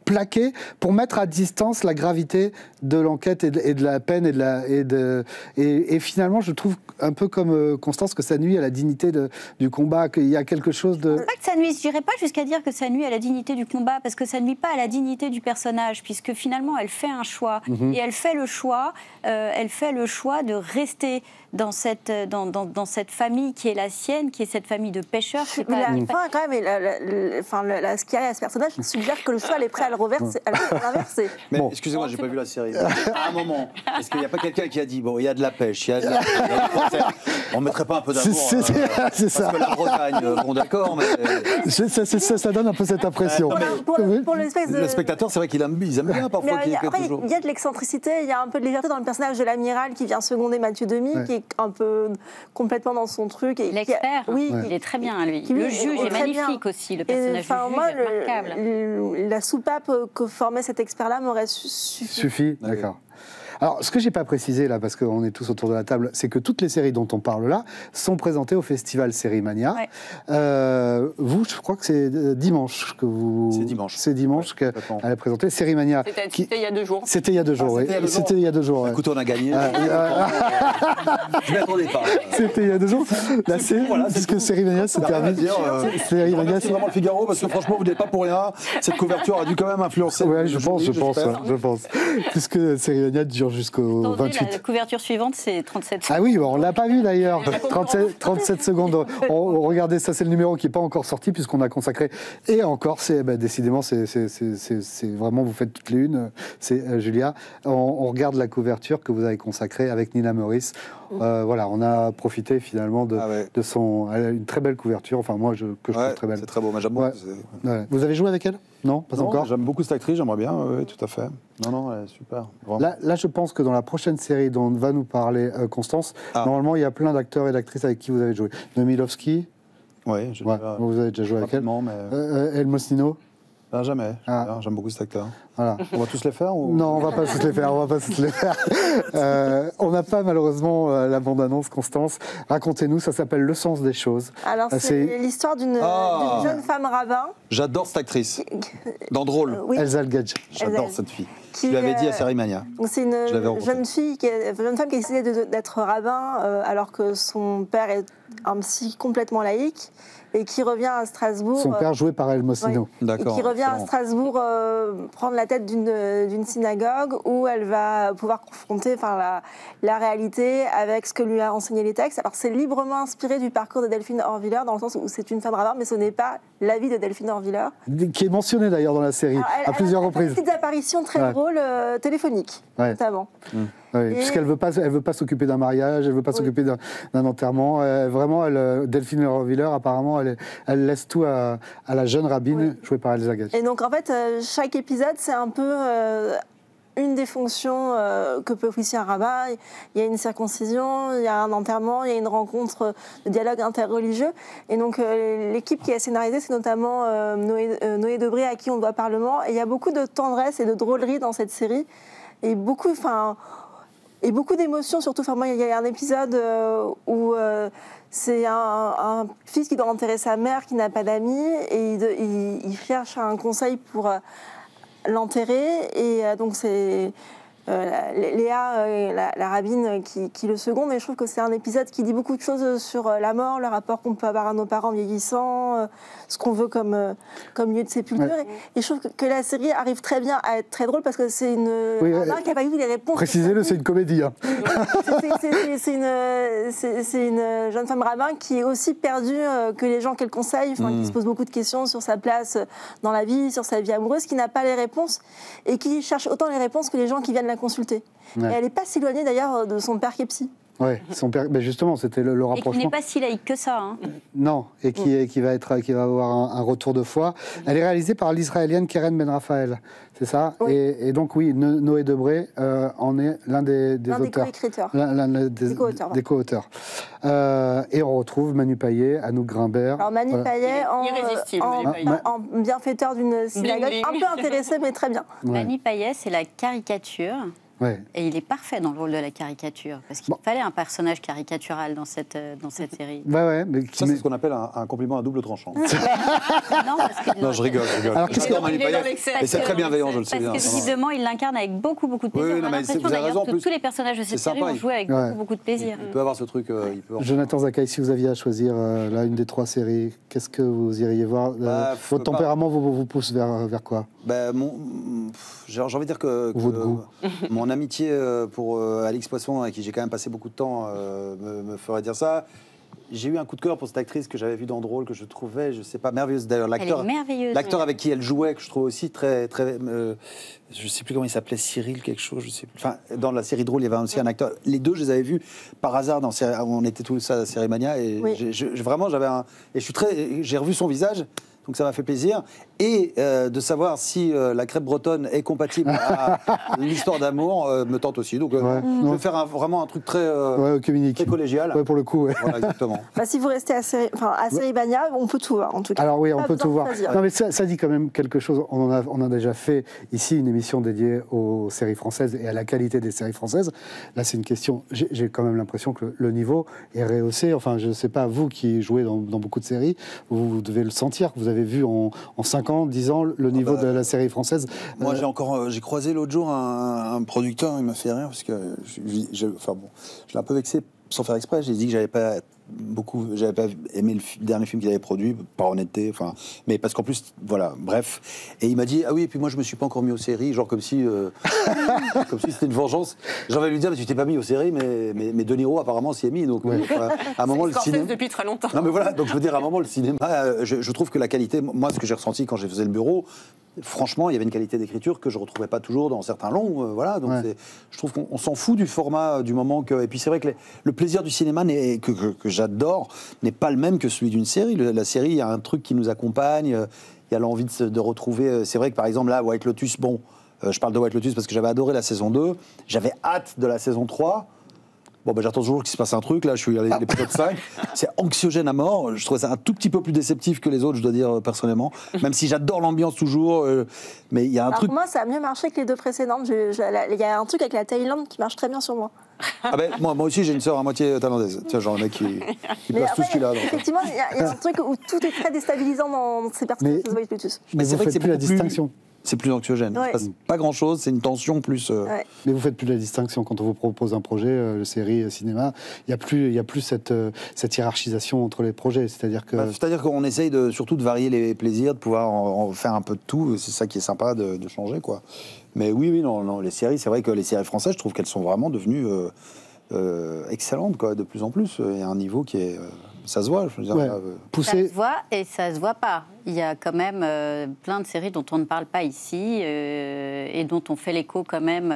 plaqué pour mettre à distance la gravité de l'enquête et de la peine et finalement je trouve un peu comme Constance que ça nuit à la dignité du combat, qu'il y a quelque chose de... Pas que ça nuit, je dirais pas jusqu'à dire que ça nuit à la dignité du combat, parce que ça nuit pas à la dignité du personnage, puisque finalement elle fait un choix et elle fait le choix de rester dans cette famille qui est la sienne, qui est cette famille de pêcheurs. Mais la fin, quand même, ce qui arrive à ce personnage suggère que le choix, elle est prête à le renverser. Mais bon. Excusez-moi, j'ai pas vu la série. À un moment, est-ce qu'il n'y a pas quelqu'un qui a dit bon, il y a de la pêche, il y a de la... On mettrait pas un peu d'amour c'est ça. Parce que la Bretagne, bon d'accord, mais... Ça donne un peu cette impression. Pour le spectateur, c'est vrai qu'ils aiment bien parfois qu'il y ait toujours... Il y a de l'excentricité, il y a un peu de légèreté dans le personnage de l'amiral qui vient seconder Mathieu Demy, qui est un peu complètement dans son truc. L'expert, il est très bien, lui. Le juge est magnifique aussi, le personnage du juge est remarquable. La soupape que formait cet expert-là m'aurait suffi. D'accord. Alors, ce que j'ai pas précisé là, parce qu'on est tous autour de la table, c'est que toutes les séries dont on parle là sont présentées au festival Sérimania. Ouais. Vous, je crois que c'est dimanche que vous... C'est dimanche. C'est dimanche qu'elle est présentée. Sérimania. C'était il y a 2 jours. C'était il y a 2 jours, oui. C'était il y a 2 jours. Écoute, on a gagné. Je m'y attendais pas. C'était il y a 2 jours. Là, c'est... Puisque Sérimania se termine. Sérimania, c'est vraiment le Figaro, parce que franchement, vous n'êtes pas pour rien. Cette couverture a dû quand même influencer. Oui, je pense. Puisque Sérimania dure jusqu'au 28. La couverture suivante, c'est 37 secondes. Ah oui, on ne l'a pas vu d'ailleurs. 37 secondes. Regardez, ça c'est le numéro qui n'est pas encore sorti puisqu'on a consacré. Et encore, décidément, c'est vraiment, vous faites toutes les unes. C'est Julia. On regarde la couverture que vous avez consacrée avec Nina Meurice. Voilà, on a profité finalement de son... Elle a une très belle couverture. Enfin, moi, je trouve très belle. C'est très beau. J'aime beaucoup. Vous avez joué avec elle ? Non, pas encore. J'aime beaucoup cette actrice, j'aimerais bien, oui, tout à fait. Non, elle est super. Là, je pense que dans la prochaine série dont va nous parler Constance, normalement, il y a plein d'acteurs et d'actrices avec qui vous avez joué. Nomilovski. Oui, vous avez déjà joué avec elle. El Mosnino. Jamais. J'aime beaucoup cet acteur. Voilà. On va tous les faire ou... Non, on va pas tous les faire. On n'a pas malheureusement la bande-annonce, Constance. Racontez-nous, ça s'appelle Le sens des choses. Alors c'est l'histoire d'une jeune femme rabbin. J'adore cette actrice. Dans Drôle. Elsa El-Gadj. J'adore cette fille. Je lui avais dit à Sérimania. C'est une jeune femme qui a décidé d'être rabbin alors que son père est un psy complètement laïque. Et qui revient à Strasbourg... Son père joué par El Mosnino. D'accord. Et qui revient à Strasbourg prendre la tête d'une synagogue où elle va pouvoir confronter la réalité avec ce que lui a enseigné les textes. Alors c'est librement inspiré du parcours de Delphine Horviller, dans le sens où c'est une femme rabbin, mais ce n'est pas la vie de Delphine Horviller. Qui est mentionnée d'ailleurs dans la série, à plusieurs reprises. Elle a des petites apparitions très drôles, téléphoniques, notamment. Oui, puisqu'elle veut pas s'occuper d'un mariage, elle veut pas s'occuper d'un enterrement. Delphine Horviller, apparemment, elle laisse tout à la jeune rabbine jouée par Elsa Gadj. Et donc en fait, chaque épisode, c'est un peu une des fonctions que peut officier un rabbin. Il y a une circoncision, il y a un enterrement, il y a une rencontre de dialogue interreligieux. Et donc l'équipe qui a scénarisé, c'est notamment Noé Debré, à qui on doit Parlement. Et il y a beaucoup de tendresse et de drôlerie dans cette série. Et beaucoup d'émotions, surtout. Moi, il y a un épisode où c'est un fils qui doit enterrer sa mère, qui n'a pas d'amis, et il cherche un conseil pour l'enterrer. Et donc, c'est Léa, la rabbine, qui le seconde. Et je trouve que c'est un épisode qui dit beaucoup de choses sur la mort, le rapport qu'on peut avoir à nos parents vieillissants, ce qu'on veut comme lieu de sépulture. Ouais. Et je trouve que la série arrive très bien à être très drôle parce que c'est une rabbin qui n'a pas eu les réponses. Précisez-le, c'est une comédie. Hein. C'est une jeune femme rabbin qui est aussi perdue que les gens qu'elle conseille, qui se pose beaucoup de questions sur sa place dans la vie, sur sa vie amoureuse, qui n'a pas les réponses et qui cherche autant les réponses que les gens qui viennent la consulter. Ouais. Et elle n'est pas si éloignée d'ailleurs de son père qui est psy. Ouais, ben justement, c'était le rapprochement. Et qui n'est pas si laïque que ça. Hein. Non, et qui va avoir un retour de foi. Elle est réalisée par l'Israélienne Keren Ben Raphaël, c'est ça? Oui. Et donc oui, Noé Debré en est l'un des auteurs. L'un des co-auteurs. Et on retrouve Manu Payet, Anouk Grimbert. Alors Manu Payet en bienfaiteur d'une synagogue, Bling, un bling. peu intéressé, mais très bien. Ouais. Manu Payet, c'est la caricature. Ouais. Et il est parfait dans le rôle de la caricature, parce qu'il fallait un personnage caricatural dans cette série. Ouais, mais ça, c'est ce qu'on appelle un compliment à double tranchant. Non, parce que Non, je rigole. Alors, J'adore Manu Payet, mais c'est très bienveillant, je le sais bien. Parce que visiblement, il l'incarne avec beaucoup de plaisir. Oui, On a l'impression d'ailleurs que tous les personnages de cette série ont joué avec beaucoup de plaisir. Il peut avoir ce truc. Jonathan Zakaï, si vous aviez à choisir là, une des 3 séries, qu'est-ce que vous iriez voir? Votre tempérament vous pousse vers quoi? J'ai envie de dire que mon amitié pour Alix Poisson, avec qui j'ai quand même passé beaucoup de temps, me ferait dire ça. J'ai eu un coup de cœur pour cette actrice que j'avais vue dans Drôle, que je trouvais, je sais pas, merveilleuse. D'ailleurs, l'acteur avec qui elle jouait, que je trouve aussi très, je sais plus comment il s'appelait, Cyril quelque chose, je sais plus. Enfin, dans la série Drôle, il y avait aussi un acteur. Les deux, je les avais vus par hasard on était tous à Série Mania, et vraiment, et j'ai revu son visage. Donc ça m'a fait plaisir. Et de savoir si la crêpe bretonne est compatible à l'histoire d'amour me tente aussi. Donc je vais faire vraiment un truc très collégial. Ouais, pour le coup. Ouais. Voilà, exactement. Si vous restez à Série Mania, on peut tout voir en tout cas. Alors oui, on peut tout voir. Non, mais ça dit quand même quelque chose. On a déjà fait ici une émission dédiée aux séries françaises et à la qualité des séries françaises. Là, c'est une question. J'ai quand même l'impression que le niveau est rehaussé. Enfin, je ne sais pas, vous qui jouez dans beaucoup de séries, vous devez le sentir. Vous avez vu en 5 ans, 10 ans, le niveau de la série française. Moi, j'ai croisé l'autre jour un producteur, il m'a fait rire, parce que je l'ai un peu vexé sans faire exprès. J'ai dit que j'avais pas aimé le dernier film qu'il avait produit, par honnêteté, mais parce qu'en plus, voilà, bref. Et il m'a dit, ah oui, et puis moi je me suis pas encore mis aux séries, genre comme si c'était une vengeance. J'ai envie de lui dire, mais tu t'es pas mis aux séries, mais De Niro apparemment s'y est mis, donc à un moment le cinéma. Depuis très longtemps. Non mais voilà, donc je veux dire, à un moment le cinéma, je trouve que la qualité, moi ce que j'ai ressenti quand j'ai fait le bureau, franchement, il y avait une qualité d'écriture que je retrouvais pas toujours dans certains longs, voilà. Donc je trouve qu'on s'en fout du format, du moment que. Et puis c'est vrai que le plaisir du cinéma que j'adore n'est pas le même que celui d'une série. La série, il y a un truc qui nous accompagne, il y a l'envie de retrouver. C'est vrai que par exemple là, White Lotus, je parle de White Lotus parce que j'avais adoré la saison 2, j'avais hâte de la saison 3. J'attends toujours qu'il se passe un truc, là, je suis à l'épisode 5. C'est anxiogène à mort. Je trouve ça un tout petit peu plus déceptif que les autres, je dois dire, personnellement. Même si j'adore l'ambiance toujours. Mais il y a un truc. Pour moi, ça a mieux marché que les 2 précédentes. Il y a un truc avec la Thaïlande qui marche très bien sur moi. Moi aussi, j'ai une sœur à moitié thaïlandaise. Tiens, genre un mec qui place tout ce qu'il a. Effectivement, il y a un truc où tout est très déstabilisant dans ces personnages de White Lotus. Mais c'est vrai que c'est plus la distinction. C'est plus anxiogène. Ouais. Il se passe pas grand-chose, c'est une tension plus... Mais vous faites plus la distinction quand on vous propose un projet, série, cinéma. Il y a plus cette hiérarchisation entre les projets. C'est-à-dire que... c'est-à-dire qu'on essaye surtout de varier les plaisirs, de pouvoir en faire un peu de tout. C'est ça qui est sympa de changer, quoi. Mais oui, non, les séries, c'est vrai que les séries françaises, je trouve qu'elles sont vraiment devenues excellentes, quoi, de plus en plus. Il y a un niveau qui est... ça se voit, je veux dire. Ça se voit et ça se voit pas. Il y a quand même plein de séries dont on ne parle pas ici et dont on fait l'écho quand même.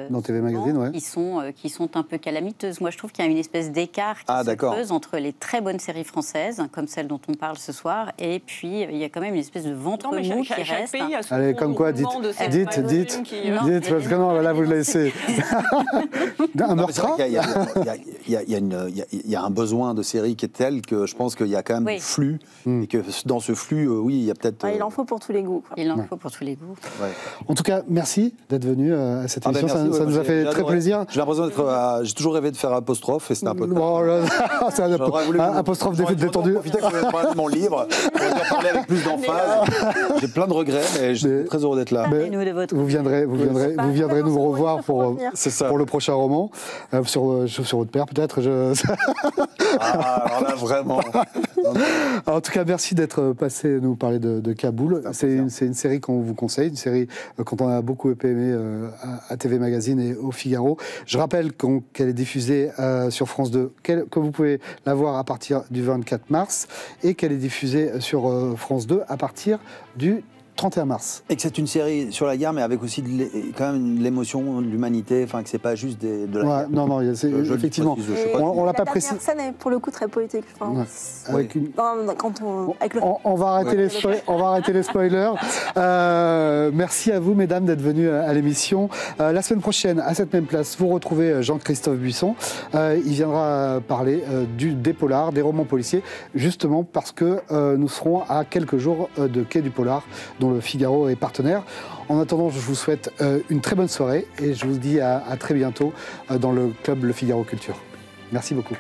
Dans TV Magazine, qui sont un peu calamiteuses. Moi, je trouve qu'il y a une espèce d'écart qui se creuse entre les très bonnes séries françaises, comme celle dont on parle ce soir, et puis il y a quand même une espèce de ventre mou qui reste. Allez, comme quoi, dites, parce que non, là, vous le laissez. Un meurtre. Il y a un besoin de série qui est tel que je pense qu'il y a quand même du flux, et que dans ce flux, oui, il y a peut-être... il en faut pour tous les goûts. Il en faut pour tous les goûts. Ouais. En tout cas, merci d'être venu à cette émission, ça nous a fait très plaisir. J'ai l'impression d'être... j'ai toujours rêvé de faire apostrophe, et c'était un peu... Apostrophe détendu. Profiter que je parler de mon livre, pour parler avec plus d'emphase. J'ai plein de regrets, mais je suis très heureux d'être là. Vous viendrez nous revoir pour le prochain roman, sur votre père peut-être. Alors là, vraiment. En tout cas, merci d'être passé nous parler de Kaboul. C'est une série qu'on vous conseille, une série qu'on a beaucoup aimé à TV Magazine et au Figaro. Je rappelle qu'elle est diffusée sur France 2, que vous pouvez la voir à partir du 24 mars et qu'elle est diffusée sur France 2 à partir du 31 mars. Et que c'est une série sur la guerre, mais avec aussi quand même de l'émotion, de l'humanité, enfin que c'est pas juste de la guerre. Non, effectivement. On l'a pas précisé. La dernière scène est pour le coup très poétique, je pense. Avec on va arrêter les spoilers. Merci à vous, mesdames, d'être venues à l'émission. La semaine prochaine, à cette même place, vous retrouvez Jean-Christophe Buisson. Il viendra parler des polars, des romans policiers, justement parce que nous serons à quelques jours de Quai du Polar, dont le Figaro est partenaire. En attendant, je vous souhaite une très bonne soirée et je vous dis à très bientôt dans le club Le Figaro Culture. Merci beaucoup.